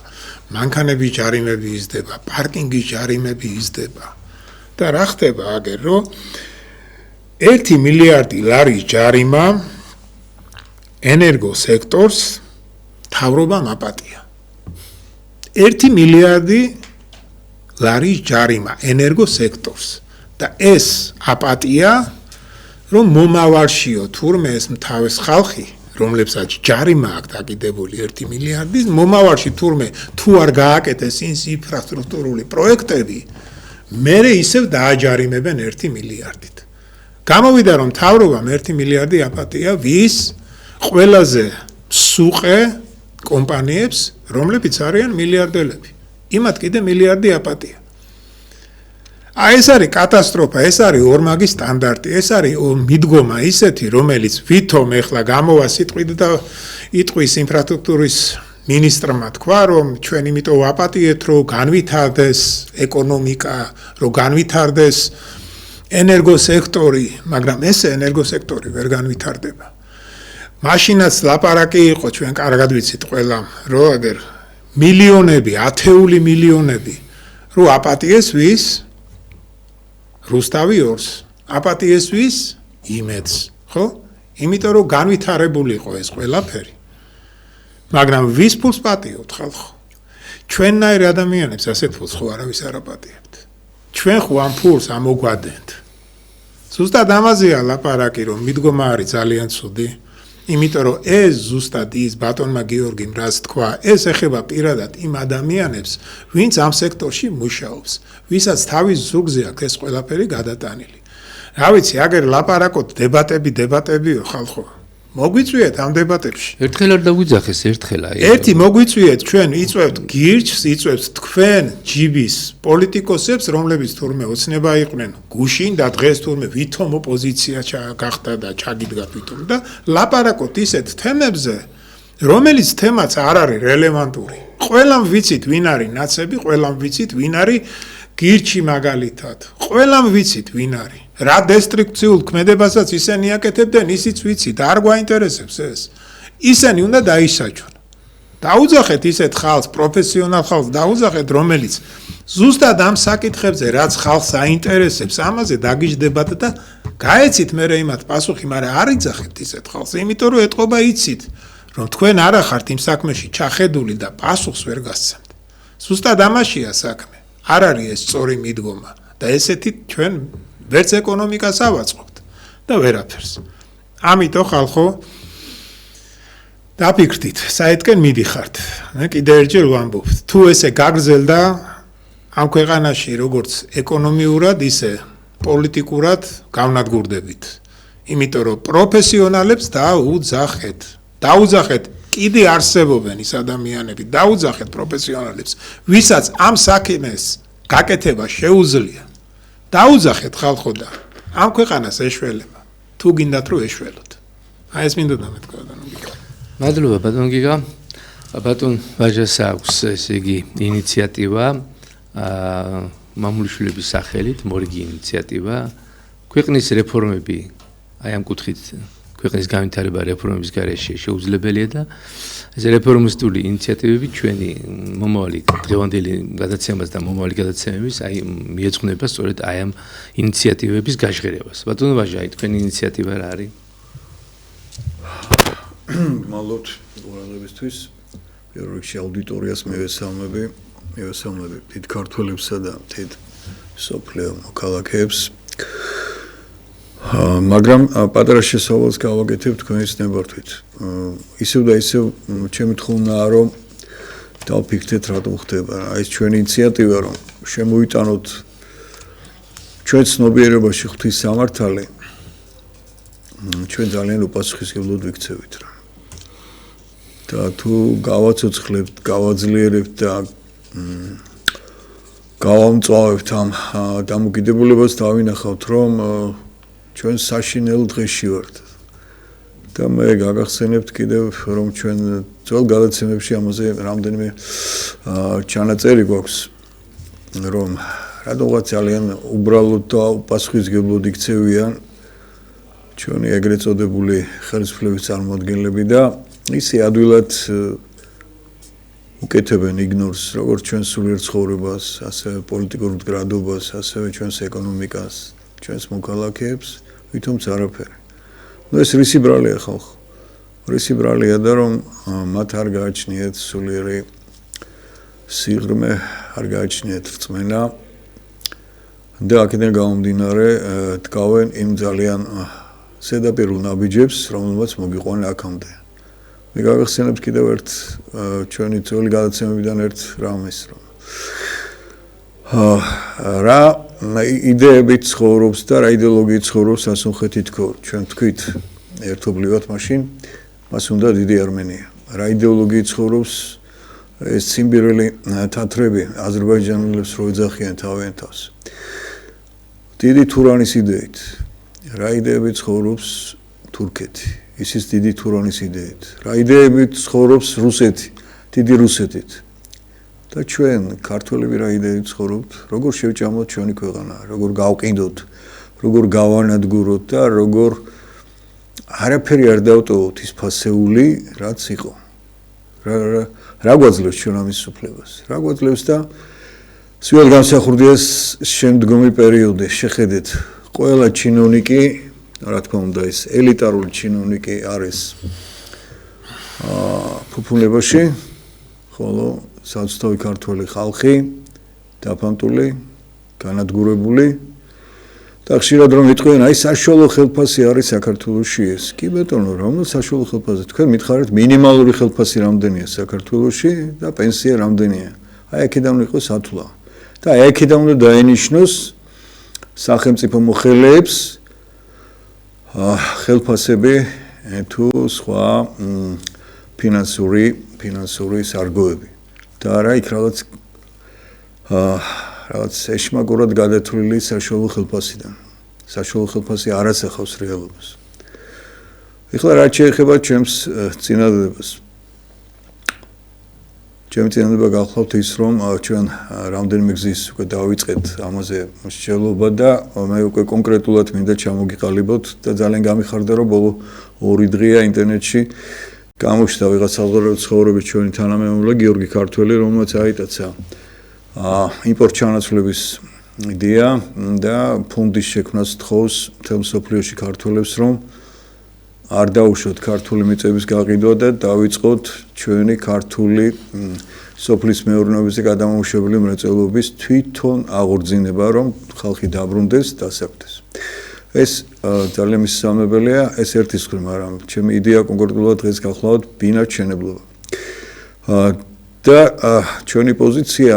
B: მანქანების ჯარიმები იზრდება, პარკინგის ჯარიმები იზრდება. და რა ხდება აგერ, რომ 1 მილიარდი ლარის ჯარიმა ენერგო სექტორს მთავრობამ აპატია. 1 მილიარდი ლარის ჯარიმა ენერგო სექტორს და ეს აპატია, რომ მომავალშიო თურმე ეს მთავის ხალხი, რომლებსაც ჯარიმა აქვს დაკიდებული 1 მილიარდის, მომავალში თურმე თუ არ გააკეთეს ის ინფრასტრუქტურული პროექტები, მერე ისევ დააჯარიმებენ 1 მილიარდით. გამოვიდა რომ მთავრობამ 1 მილიარდი აპატია ვის ყველაზე სუყე კომპანიებს, რომლებიც არიან მილიარდელები. იმათ კიდე მილიარდი აპატია. აი ეს არის კატასტროფა, ეს არის ორმაგი სტანდარტი, ეს არის მიდგომა ისეთი, რომელიც ვითომ ეხლა გამოვა სიტყვით და იტყვის ინფრასტრუქტურის მინისტრმა თქვა, რომ ჩვენ იმიტომ ვაპატიეთ, რომ განვითარდეს ეკონომიკა, რომ განვითარდეს ენერგოსექტორი, მაგრამ ეს ენერგოსექტორი ვერ განვითარდება. მაშინაც ლაპარაკი იყო, ჩვენ კარგად ვიცით ყველა, რომ აგერ მილიონები, ათეული მილიონები, რომ აპატიეს ვის? რუსთავი ორს. აპატიეს ვის? იმედს, ხო? იმიტომ რომ განვითარებული იყო ეს ყველაფერი. მაგრამ ვის ფულს პატიობთ ხალხო? ჩვენნაირ ადამიანებს ასეთ ფულს ხო არავის არ აპატიებთ. ჩვენ ხო ამ ფულს ამოგვადენთ. ზუსტად ამაზეა ლაპარაკი, რომ მიდგომა არის ძალიან ცუდი. იმიტომ რომ ეს ზუსტად ის ბატონმა გიორგიმ რას თქვა, ეს ეხება პირადად იმ ადამიანებს, ვინც ამ სექტორში მუშაობს, ვისაც თავის ზურგზე აქვს ეს ყველაფერი გადატანილი. რა ვიცი, აგერ ლაპარაკოთ დებატებიო ხალხო. მოგვიწვიეთ ამ დებატებში.
A: ერთხელ არ დაგვიძახეს, ერთხელ აი.
B: ერთი მოგვიწვიეთ, ჩვენ იწვევთ გირჩს, იწვევთ თქვენ ჯიბის პოლიტიკოსებს, რომლებიც თურმე ოცნება იყვნენ გუშინ და დღეს თურმე ვითომ ოპოზიცია გახდა და ჩაგიდგა თვითონ და ლაპარაკოთ ისეთ თემებზე, რომელიც თემაც არ არის რელევანტური. ყველამ ვიცით ვინ არის ნაცები, ყველამ ვიცით ვინ არის გირჩი მაგალითად. ყველამ ვიცით ვინ არის. რა დესტრუქციულ ქმედებასაც ისინი აკეთებდნენ, ისიც ვიცით, არ გვაინტერესებს ეს. ისინი უნდა დაისაჯონ. დაუძახეთ ისეთ ხალხს, პროფესიონალ ხალხს დაუძახეთ, რომელიც ზუსტად ამ საკითხებზე, რაც ხალხს აინტერესებს, ამაზე დაგიჯდებათ და გაეცით მერე იმათ პასუხი, მაგრამ არ იძახეთ ისეთ ხალხს, იმიტომ რომ ეთყობა იცით, რომ თქვენ არ ახართ იმ საქმეში ჩახედული და პასუხს ვერ გასცემთ. ზუსტად ამაშია საქმე. არ არის ეს სწორი მიდგომა და ესეთი ჩვენ ვერც ეკონომიკას ავაწყობთ და ვერაფერს. ამიტომ ხალხო დაფიქრდით, საერთკენ მიდიხართ. მე კიდევ ერთხელ ვამბობ, თუ ესე გაგრძელდა ამ ქვეყანაში როგორც ეკონომიურად, ისე პოლიტიკურად გავნადგურდებით. იმიტომ რომ პროფესიონალებს დაუძახეთ. დაუძახეთ, კიდე არსებობენ ის ადამიანები, დაუძახეთ პროფესიონალებს, ვისაც ამ საქმეს გაკეთება შეუძლია. დაუძახეთ ხალხო და ამ ქვეყანას ეშველება. თუ გინდათ რომ ეშველოთ. აი ეს მინდოდა მეთქვა და ნუ.
A: მადლობა ბატონ გიგა. ბატონ ვაჟას აქვს ესე იგი ინიციატივა მამულიშვილების სახელით, მორიგი ინიციატივა. ქვეყნის რეფორმები აი ამ კუთხით ქვეყნის განვითარება რეფორმების გარეშე შეუძლებელია და ეს რეფორმისტული ინიციატივები ჩვენი მომავალი დღევანდელი გადაცემას და მომავალი გადაცემების აი მიეძღვნება სწორედ აი ამ ინიციატივების გაჟღერებას. ბატონო ვაჟა, აი თქვენი ინიციატივა რა არის?
C: მადლობთ ყურადღებისთვის. პირველ რიგში აუდიტორიას მევესალმები დიდ ქართველებსა და დიდ სოფლიო მოქალაქეებს. მაგრამ პატარა შესავალს გავაკეთებ თქვენის ნებართვით. ისევ და ისევ ჩემი თხოვნაა რომ დავფიქრდეთ რატომ ხდება. აი ეს ჩვენი ინიციატივა რომ შემოვიტანოთ ჩვენ ცნობიერებაში ღვთის სამართალი, ჩვენ ძალიან უპასუხისმგებლად ვიქცევით რა. და თუ გავაცოცხლებთ, გავაძლიერებთ და გავამწვავებთ ამ დამოკიდებულებას, დავინახავთ რომ ჩვენ საშინელ დღეში ვართ. და მე გაგახსენებთ კიდევ რომ ჩვენ ძველ გადაცემებში ამაზე რამდენიმე ჩანაწერი გვაქვს რომ რადგან ძალიან უბრალოდ და უპასუხისმგებლად იქცევიან ჩვენი ეგრეთ წოდებული ხელისუფლების წარმოადგენლები და ისე ადვილად უკეთებენ იგნორს როგორც ჩვენ სულიერ ცხოვრებას, ასევე პოლიტიკურ მდგრადობას, ასევე ჩვენს ეკონომიკას, ჩვენს მოქალაქეებს, ვითომც არაფერი. ნუ ეს რისი ბრალია ხალხო? რისი ბრალია და რომ მათ არ გააჩნიათ სულიერი სიღრმე, არ გააჩნიათ რწმენა და აქედან გამომდინარე დგავენ იმ ძალიან ზედაპირულ ნაბიჯებს, რომელმაც მოგიყვანა აქამდე. მე გაგახსენებთ კიდევ ერთ ჩვენი ძველი გადაცემებიდან ერთ რამეს რომ რა იდეებით ცხოვრობს და რა იდეოლოგიით ცხოვრობს ასუნხეთი თქო ჩვენ თქვით ერთობლივად მაშინ მას უნდა დიდი არმენია რა იდეოლოგიით ცხოვრობს ეს სიმბირელი თათრები აზერბაიჯანელებს რო ეძახიან თავიანთ თავს დიდი თურანის იდეით რა იდეებით ცხოვრობს თურქეთი ისიც დიდი თურანის იდეით რა იდეებით ცხოვრობს რუსეთი დიდი რუსეთით და ჩვენ ქართველები რა იდეით ცხოვრობთ როგორ შევჭამოთ ჩვენი ქვეყანა როგორ გავყიდოთ როგორ გავანადგუროთ და როგორ არაფერი არ დავტოვოთ ის ფასეული რაც იყო რა გვაძლევს ჩვენ ამის უფლებას რა გვაძლევს და სულ განსახურდია შემდგომი პერიოდი შეხედეთ ყველა ჩინოვნიკი რა თქმა უნდა ეს ელიტარული ჩინოვნიკი არის ფუფუნებაში, ხოლო საცուցავი ქართველი ხალხი დაფანტული, განადგურებული და ხშირად რომ იტყვიან, აი საშუალო ხელფასი არის საქართველოში ეს. კი ბატონო, რომელ საშუალო ხელფასზე? თქვენ მითხარით მინიმალური ხელფასი რამდენია საქართველოში და პენსია რამდენია. აი აქედან იყო სათვლა. და აი აქედან უნდა დაენიშნოს სახელმწიფო მოხელეებს ხელფასები თუ სხვა ფინანსური სარგოები. და არა იქ რაღაც ეშმაკურად გადათვლილი საშუალო ხელფასიდან. საშუალო ხელფასი არ ასახავს რეალობას. ეხლა რაც შეეხება ჩემს წინადადებას. ჩემი წინადადება გახლავთ ის, რომ ჩვენ რამდენიმე გზის უკვე დავიწყეთ ამაზე მსჯელობა და მე უკვე კონკრეტულად მინდა ჩამოგიყალიბოთ და ძალიან გამიხარდა, რომ ბოლო 2 დღეა ინტერნეტში გამოჩნდა ვიღაც საზღვარგარეთ ცხოვრების ჩვენი თანამემამულე გიორგი ქართველი, რომელმაც აიტაცა იმპორტ ჩანაცვლების იდეა და ფონდის შექმნას თხოვს მთელ მსოფლიოში ქართველებს, რომ არ დაუშვოთ ქართული მიწების გაყიდვა და დავიწყოთ ჩვენი ქართული სოფლის მეურნეობაზე გადამამუშავებელი მრეწველობის თვითონ აღორძინება, რომ ხალხი დაბრუნდეს, დასაქმდეს. ეს ძალიან მისამებელია, ეს ერთი მხრივ, მაგრამ ჩემი იდეა კონკრეტულად დღეს გახლავთ ბინაჩვენებლობა. და ჩვენი პოზიცია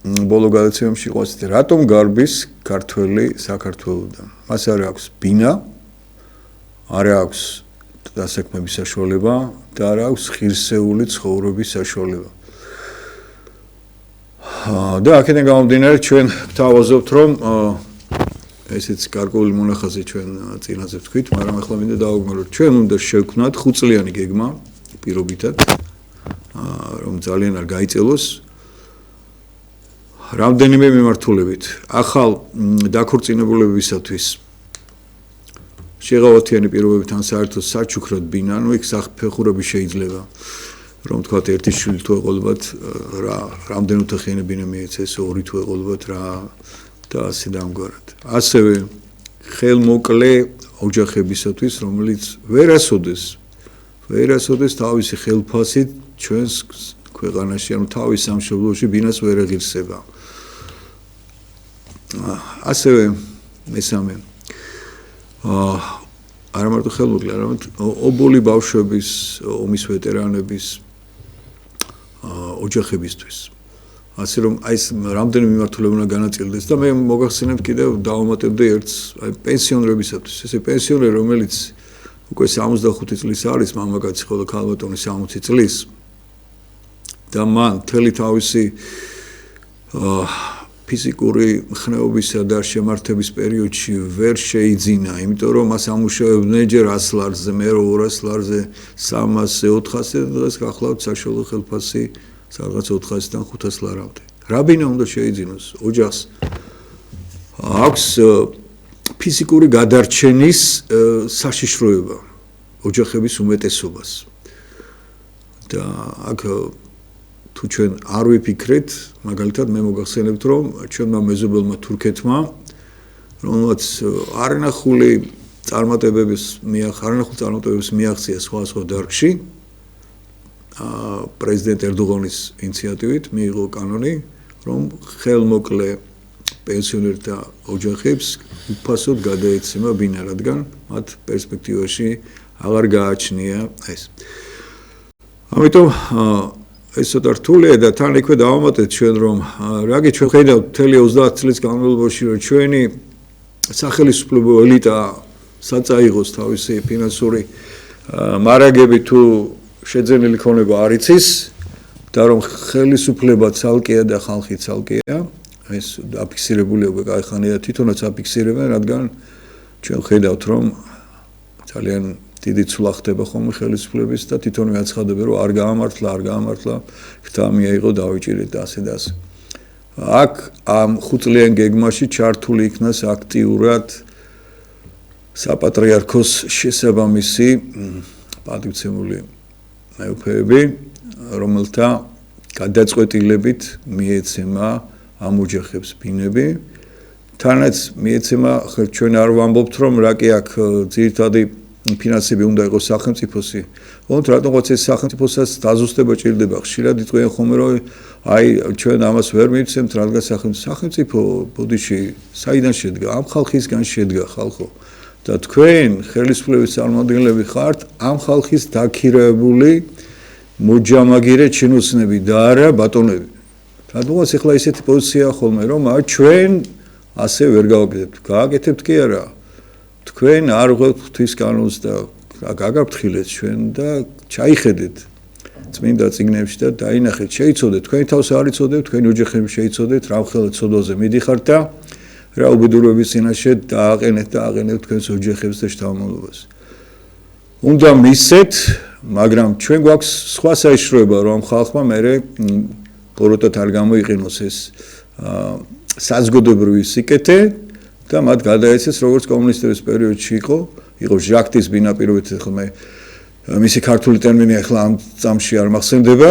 C: ბოლო გადაცემებში იყო ასეთი, რატომ გარბის ქართველი საქართველოდან? მას არ აქვს ბინა, არ აქვს დასაქმების საშუალება და არ აქვს ღირსეული ცხოვრების საშუალება. და აქედან გამომდინარე ჩვენ გვთავაზობთ, რომ ესეც გარკვეული მონახაზი ჩვენ წინაზე ვთქვით, მაგრამ ახლა მინდა დავაგმერო, ჩვენ უნდა შევქმნათ 5 წლიანი გეგმა პირობითად, რომ ძალიან არ გაიწელოს რამდენიმე მიმართულებით. ახალ დაქორწინებულებებისათვის შეღავათიანი პირობებთან საერთოდ საჩუქრად ბინა, ну იქ საფეხურები შეიძლება, რომ თქვათ ერთი შვილი თუ ეყოლებათ, რამდენ ოთახიანი ბინა მიეცეს, 2 თუ ეყოლებათ რა და ასე დამგვარად. ასევე ხელმოკლე ოჯახებისათვის, რომელიც ვერასოდეს თავისი ხელფასით ჩვენს ქვეყანაში, ანუ თავის სამშობლოში ბინას ვერ ეღირსება. ასევე მესამე არა მარტო ხელმოკლე, არამედ ობოლი ბავშვების, ომის ვეტერანების ოჯახებისთვის. ასე რომ აი ეს რამდენიმე მიმართულება უნდა განაწილდეს და მე მოგახსენებთ კიდევ დავამატებდი ერთს, აი პენსიონერებისათვის. ესე პენსიონერი, რომელიც უკვე 65 წლის არის, მამაკაცი, ხოლო ქალბატონი 60 წლის და მან მთელი თავისი ფიზიკური ხნეობისა და შემართების პერიოდში ვერ შეიძინა, იმიტომ რომ მას ამუშავებდნენ ჯერ 100 ლარზე, მე 200 ლარზე, 300-ზე, 400-ზე და დღეს გახლავთ საშუალო ხელფასი სადღაც 400-დან 500 ლარამდე. რა ბინა უნდა შეიძინოს? ოჯახს აქვს ფიზიკური გადარჩენის საშიშროება ოჯახების უმეტესობას. და აქ თუ ჩვენ არ ვიფიქრეთ, მაგალითად მე მოგახსენებთ, რომ ჩვენმა მეზობელმა თურქეთმა, რომელმაც არანახული წარმატებების მიაღწია სხვა დარგში, პრეზიდენტ ერდოღანის ინიციატივით მიიღო კანონი, რომ ხელმოკლე პენსიონერთა ოჯახებს უფასოდ გადაეცემა ბინა, რადგან მათ პერსპექტივაში აღარ გააჩნია ეს. ამიტომ ეს ცოტა რთულია და თან იქვე დავამატეთ ჩვენ, რომ რაგი ჩვენ ხედავთ მთელი 30 წლის განმავლობაში, რომ ჩვენი სახელმწიფო ელიტა საწაიღოს თავისი ფინანსური მარაგები თუ შეძენილი ქონება არ იცის და რომ ხელისუფლება ცალკეა და ხალხი ცალკეა, ეს აფიქსირებულია კაიხანია თვითონაც აფიქსირებენ, რადგან ჩვენ ხედავთ, რომ ძალიან დიდი ცვლა ხდება ხოლმე ხელისუფლების და თვითონვე აცხადებენ, რომ არ გაამართლა, ხთა მიაიღო, დავიჭირეთ და ასე და ასე. აქ ამ 5 წლიან გეგმაში ჩართული იქნას აქტიურად საპატრიარქოს შესაბამისი პატივცემული მეუფეები, რომელთა გადაწყვეტილებით მიეცემა ამ ოჯახებს ბინები. თანაც მიეცემა, ჩვენ არ ვამბობთ, რომ რა კი აქ ძირითადი ფინანსები უნდა იყოს სახელმწიფოსი. ოღონდ რატომღაც ეს სახელმწიფოსაც დაზუსტება ჭირდება. ხშირად იტყვიან ხოლმე რომ აი ჩვენ ამას ვერ მივცემთ რადგან სახელმწიფო ბოდიში საიდან შედგა? ამ ხალხისგან შედგა ხალხო. და თქვენ ხელისუფლების წარმომადგენლები ხართ ამ ხალხის დაქირავებული მოჯამაგირე ჩინოსნები და არა ბატონები. რადგან ახლა ისეთი პოზიციაა ხოლმე რომ ჩვენ ასე ვერ გავაკეთებთ. გააკეთებთ კი არა. თქვენ არ ღვთის კანონს და გაგაფრთხილეთ ჩვენ და ჩაიხედეთ წმინდა წიგნებში და დაინახეთ, შეიცოდეთ, თქვენი თავს არ იცოდეთ, თქვენი ოჯახები შეიცოდეთ, რა მხოლოდ ცოდვაზე მიდიხართ და რა უბედურების წინაშე დააყენეთ და აყენეთ თქვენს ოჯახებს და შთამომავლობას. უნდა მისცეთ, მაგრამ ჩვენ გვაქვს სხვა საიშროება, რომ ხალხმა მერე ბოროტად არ გამოიყენოს ეს საზოგადოებრივი სიკეთე და მათ გადაეცეს როგორც კომუნისტების პერიოდში იყო ჟაქტის ბინა პირობითი ხოლმე მისი ქართული ტერმინი ახლა ამ წამში არ მახსენდება.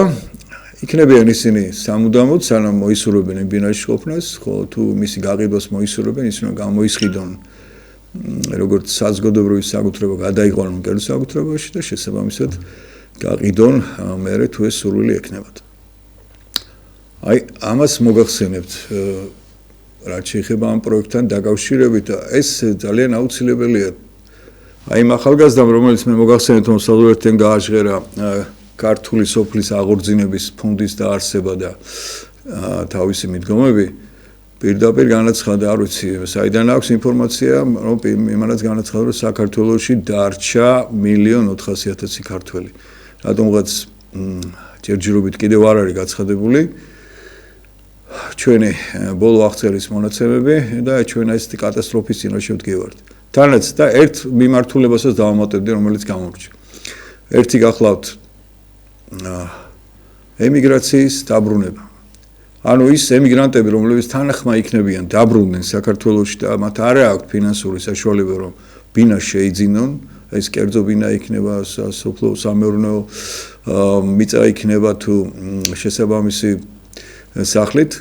C: იქნებიან ისინი სამუდამოდ, სანამ მოისურვებენ ბინაში ყოფნას, ხო თუ მისი გაყიდვას მოისურვებენ, ისინი გამოისყიდონ როგორც საზოგადოებრივი საკუთრება გადაიყვანონ მკერდის საკუთრებაში და შესაბამისად გაყიდონ მერე თუ ეს სურვილი ექნებათ. აი ამას მოგახსენებთ რაც შეეხება ამ პროექტთან დაკავშირებით და ეს ძალიან აუცილებელია. აი ახალგაზრდამ რომელიც მე მოგახსენეთ რომ საზოგადოებთან გააჟღერა ქართული სოფლის აღორძინების ფონდის დაარსება და თავისი მიდგომები პირდაპირ განაცხადა, არ ვიცი, საიდან აქვს ინფორმაცია, რომ იმანაც განაცხადა, რომ საქართველოში დარჩა 1.400.000 ქართველი. რატომღაც ჯერჯერობით კიდევ არ არის გაცხადებული ჩვენი ბოლო აღწერის მონაცემები და ჩვენ ესეთი კატასტროფის წინაშე ვდგევართ. თანაც და ერთ მიმართულებასაც დავამატებდი, რომელიც გამორჩა. ერთი გახლავთ ემიგრაციის დაბრუნება. ანუ ის ემიგრანტები, რომლებიც თანახმა იქნებიან დაბრუნდნენ საქართველოში და მათ არ აქვს ფინანსური საშუალება, რომ ბინა შეიძინონ, ეს კერძო ბინა იქნება, სოფლო სამეურნეო მიწა იქნება თუ შესაბამისი სახლით,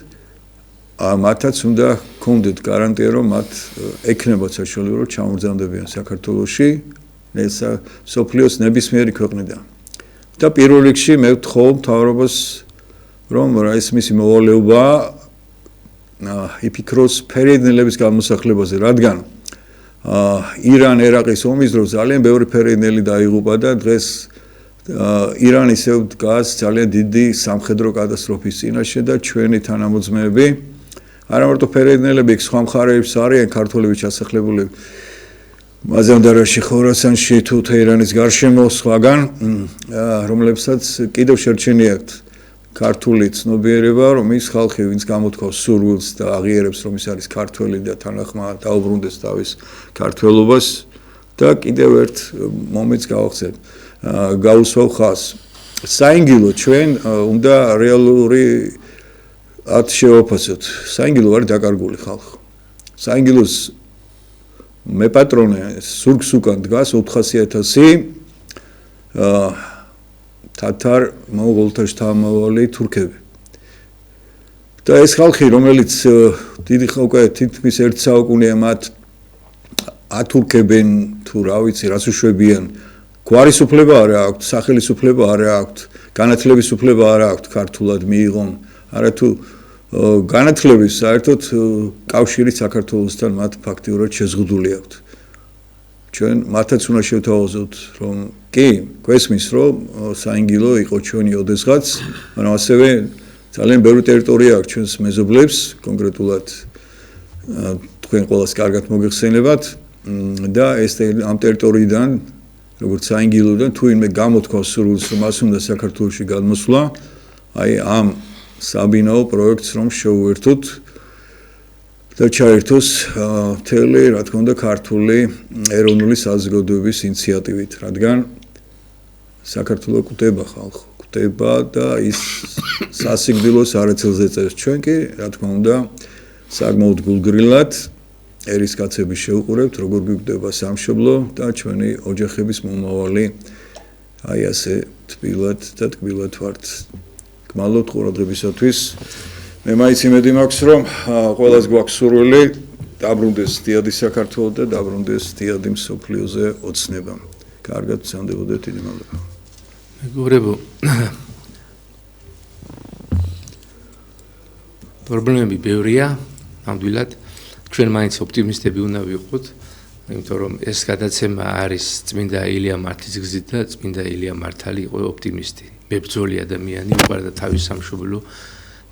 C: მათაც უნდა გქონდეთ გარანტია, რომ მათ ექნებათ საშუალება, რომ ჩამოგზავნდებიან საქართველოში, ეს სოფლიოს ნებისმიერი ქვეყნიდან. და პირველ რიგში მე ვთხოვ მთავრობას რომ ეს მისი მოვალეობა იფიქროს ფერედნელების გამოსახლებაზე, რადგან ირან-ერაყის ომის დროს ძალიან ბევრი ფერედნელი დაიღუპა და დღეს ირანი ისევ დგას ძალიან დიდი სამხედრო კატასტროფის წინაშე და ჩვენი თანამოძმეები არა მარტო ფერედნელები, სხვა მხარეებს არიან ქართველები ჩასახლებული მაზანდარაში, ხორასანში თუ თეირანის გარშემო სხვაგან, რომლებსაც კიდევ შერჩენი აქვთ ქართული ცნობიერება, რომ ის ხალხი, ვინც გამოთქვავს სურვილს და აღიარებს, რომ ის არის ქართველი და თანახმა დაუბრუნდეს თავის ქართველობას და კიდევ ერთ მომენტს გავახსენებ. გაუსვავ ხაზს. საინგილო ჩვენ უნდა რეალური ათ შევაფასოთ. საინგილო არის დაკარგული ხალხი. საინგილოს მეპატრონე სურგს უკან დგას 400.000 თათარ მონღოლთა შთამომავალი თურქები. და ეს ხალხი, რომელიც დიდი ხალხია, თითქმის ერთ საუკუნეა მათ ათურქებენ თუ რა ვიცი, რას უშვებიან, გვარის უფლება არ აქვს, სახელის უფლება არ აქვს, განათლების უფლება არ აქვს ქართულად მიიღონ, არა თუ განათლების საერთოდ კავშირი საქართველოსთან მათ ფაქტიურად შეზღუდული აქვთ. ჩვენ მათაც უნდა შევთავაზოთ, რომ კი, გვესმის, რომ საინგილო იყო ჩვენი ოდესღაც, მაგრამ ასევე ძალიან ბევრი ტერიტორია აქვს ჩვენს მეზობლებს, კონკრეტულად თქვენ ყველას კარგად მოგეხსენებათ და ეს ამ ტერიტორიიდან, როგორც საინგილოდან თუ იმე გამოთქვას სურვილს, რომ მას უნდა საქართველოში გადმოსვლა, აი ამ საბინაო პროექტს რომ შევუერთოთ და ჩაერთოს მთელი, რა თქმა უნდა, ქართული ეროვნული საზოგადოების ინიციატივით, რადგან საქართველო კვდება ხალხო, კვდება და ის სასიკვდილოს არაცელზე წერს. ჩვენ კი, რა თქმა უნდა, საკმაოდ გულგრილად ერისკაცების შევყურებთ, როგორ გვიკვდება სამშობლო და ჩვენი ოჯახების მომავალი აი ასე თბილად და ტკბილად ვართ. გმალობთ ყურადღებისათვის. მე მაინც იმედი მაქვს, რომ ყველას გვაქვს სურვილი დაბრუნდეს დიადი საქართველო და დაბრუნდეს დიადი მსოფლიოზე ოცნება. კარგად ვსანდებოდეთ, დიდი მადლობა.
A: მეგობრებო, პრობლემები ბევრია, ნამდვილად ჩვენ მაინც ოპტიმისტები უნდა ვიყოთ, იმიტომ რომ ეს გადაცემა არის წმინდა ილია მართლის გზით და წმინდა ილია მართალი იყო ოპტიმისტი, მებრძოლი ადამიანი, უყვარდა თავის სამშობლო,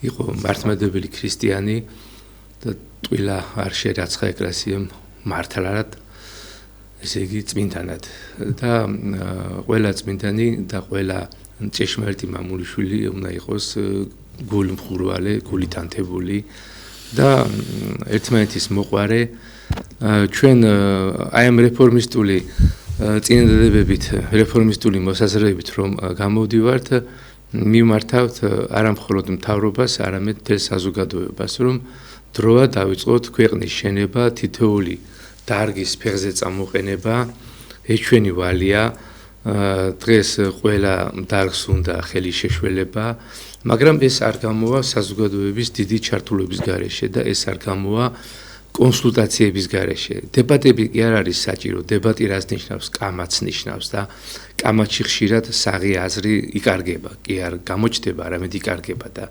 A: იყო მართლმადიდებელი ქრისტიანი და ტყილა არ შერაცხა ეკლესიამ მართლად, ესე იგი წმინდანად და ყველა წმინდანი და ყველა ჭეშმარიტი მამულიშვილი უნდა იყოს გულმხურვალე, გულითანთებული და ერთმანეთის მოყვარე ჩვენ აი ამ რეფორმისტული წინადადებებით, რეფორმისტული მოსაზრებით რომ გამოვდივართ, მიმართავთ არა მხოლოდ მთავრობას, არამედ მთელ საზოგადოებას, რომ დროა დავიწყოთ ქვეყნის შენება, თითოეული დარგის ფეხზე წამოყენება, ეს ჩვენი ვალია, დღეს ყველა დარგს უნდა ხელი შეშველება, მაგრამ ეს არ გამოვა საზოგადოების დიდი ჩართულობის გარეშე და ეს არ გამოვა კონსულტაციების გარეშე. დებატები კი არ არის საჭირო, დებატი რას ნიშნავს? კამაც ნიშნავს და კამათში ხშირად საღი აზრი იკარგება, კი არ გამოჩნდება, არამედ იკარგება და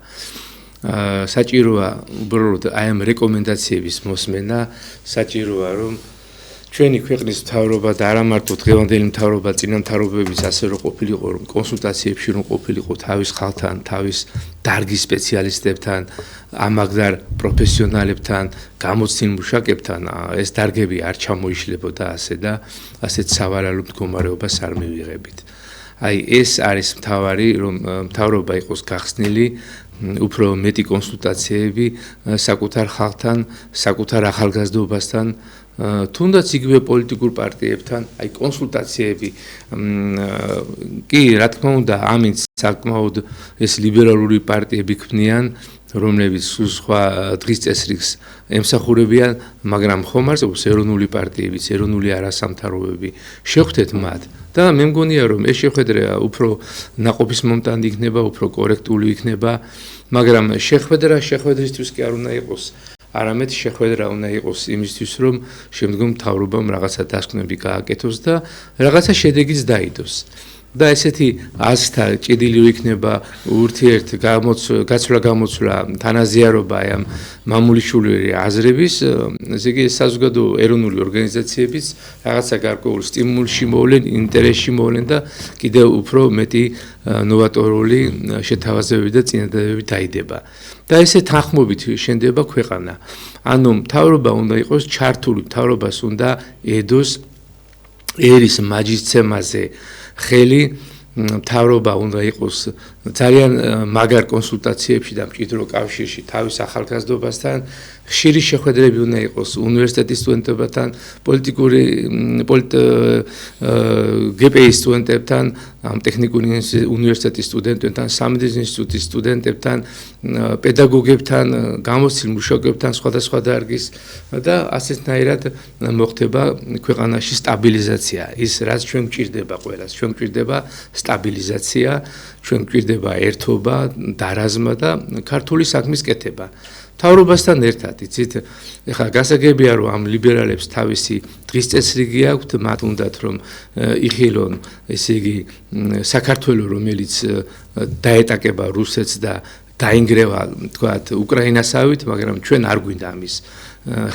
A: საჭიროა უბრალოდ აი ამ რეკომენდაციების მოსმენა, საჭიროა რომ ჩვენი ქვეყნის მთავრობა და არა მარტო დღევანდელი მთავრობა, წინა მთავრობებიც ასე რომ ყოფილიყო, რომ კონსულტაციებში რომ ყოფილიყო თავის ხალხთან, თავის დარგის სპეციალისტებთან, ამაგდარ პროფესიონალებთან, გამოცდილ მუშაკებთან, ეს დარგები არ ჩამოიშლებოდა ასე და ასეთ სავალალო მდგომარეობას არ მივიღებით. აი ეს არის მთავარი, რომ მთავრობა იყოს გახსნილი, უფრო მეტი კონსულტაციები საკუთარ ხალხთან, საკუთარ ახალგაზრდობასთან, თუნდაც იგივე პოლიტიკურ პარტიებთან, აი კონსულტაციები კი რა თქმა უნდა, ამით საკმაოდ ეს ლიბერალური პარტიები ქმნიან, რომლებიც სხვა დღის წესრიგს ემსახურებიან, მაგრამ ხომ არსებობს ეროვნული პარტიებიც, ეროვნული არასამთავრობოები, შეხვდეთ მათ და მე მგონია რომ ეს შეხვედრა უფრო ნაყოფის მომტანი იქნება, უფრო კორექტული იქნება, მაგრამ შეხვედრისთვის კი არ უნდა იყოს, არამედ შეხვედრა უნდა იყოს იმისთვის, რომ შემდგომ მთავრობამ რაღაცა დასკვნები გააკეთოს და რაღაცა შედეგიც დაიდოს. და ესეთი აზრთა ჭიდილი იქნება ურთიერთ გაცვლა თანაზიარობა ამ მამულიშვილური აზრების, ესე იგი საზოგადო ეროვნული ორგანიზაციებიც რაღაცა გარკვეულ სტიმულში მოვლენ, ინტერესში მოვლენ და კიდევ უფრო მეტი ნოვატორული შეთავაზებები და წინადადებები დაიდება. და ესე თანხმობით შენდება ქვეყანა. ანუ მთავრობა უნდა იყოს ჩართული, მთავრობას უნდა ედოს ერის მაჯისცემაზე ხელი, მთავრობა უნდა იყოს ძალიან მაგარ კონსულტაციებში და მჭიდრო კავშირში თავის ახალგაზრდობასთან, ხშირი შეხვედრები უნდა იყოს უნივერსიტეტის სტუდენტებთან, გპ-ის სტუდენტებთან, ტექნიკური უნივერსიტეტის სტუდენტებთან, სამედიცინო ინსტიტუტის სტუდენტებთან, პედაგოგებთან, გამოცდილ მუშაკებთან, სხვადასხვა დარგის და ასეთნაირად მოხდება ქვეყანაში სტაბილიზაცია. ის რაც ჩვენ გვჭირდება ყველას, ჩვენ გვჭირდება სტაბილიზაცია, ჩვენ გვჭირდება ერთობა, დარაზმა და ქართული საქმის კეთება. მთავრობასთან ერთად, იცით, ეხლა გასაგებია რომ ამ ლიბერალებს თავისი დღის წესრიგი აქვთ, მათ უნდათ რომ იხილონ, ესე იგი, საქართველოს რომელიც დაეტაკება რუსეთს და დაინგრევა, თქვათ, უკრაინასავით, მაგრამ ჩვენ არ გვინდა ამის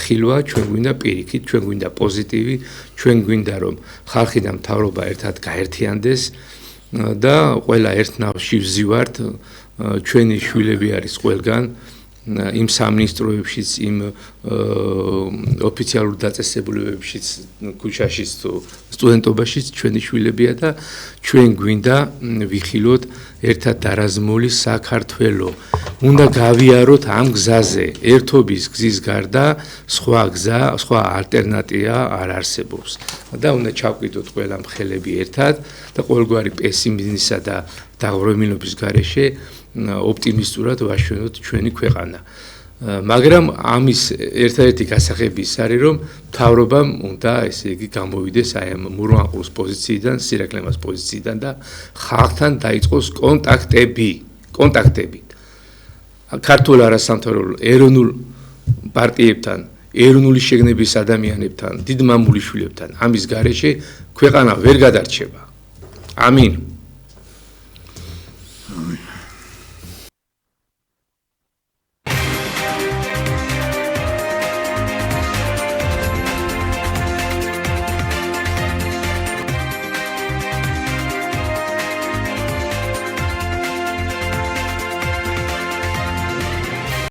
A: ხილვა, ჩვენ გვინდა პირიქით, ჩვენ გვინდა პოზიტივი, ჩვენ გვინდა რომ ხალხი და მთავრობა ერთად გაერთიანდეს და ყველა ერთ ნავში ვზივართ, ჩვენი შვილები არის ყველგან იმ სამინისტროებშიც, იმ ოფიციალურ დაწესებულებებშიც, ქუჩაშიც თუ სტუდენტობაშიც ჩვენი შვილებია და ჩვენ გვინდა ვიხილოთ ერთად დარაზმული საქართველო. უნდა გავიაროთ ამ გზაზე, ერთობის გზის გარდა სხვა ალტერნატია არ არსებობს. და უნდა ჩავყიდოთ ყველა მხელები ერთად და ყოველგვარი პესიმიზმისა და დაღვრემილობის გარეშე ოპტიმისტურად ვაშვენოთ ჩვენი ქვეყანა. მაგრამ ამის ერთადერთი გასაღები ის არის, რომ მთავრობამ უნდა ესე იგი გამოვიდეს აი ამ მურვანყულის პოზიციიდან, სირაკლემას პოზიციიდან და ხალხთან დაიწყოს კონტაქტები. ქართულ არასამთავრობო ეროვნულ პარტიებთან ეროვნული შეგნების ადამიანებთან, დიდ მამულიშვილებთან, ამის გარეშე ქვეყანა ვერ გადარჩება. ამინ.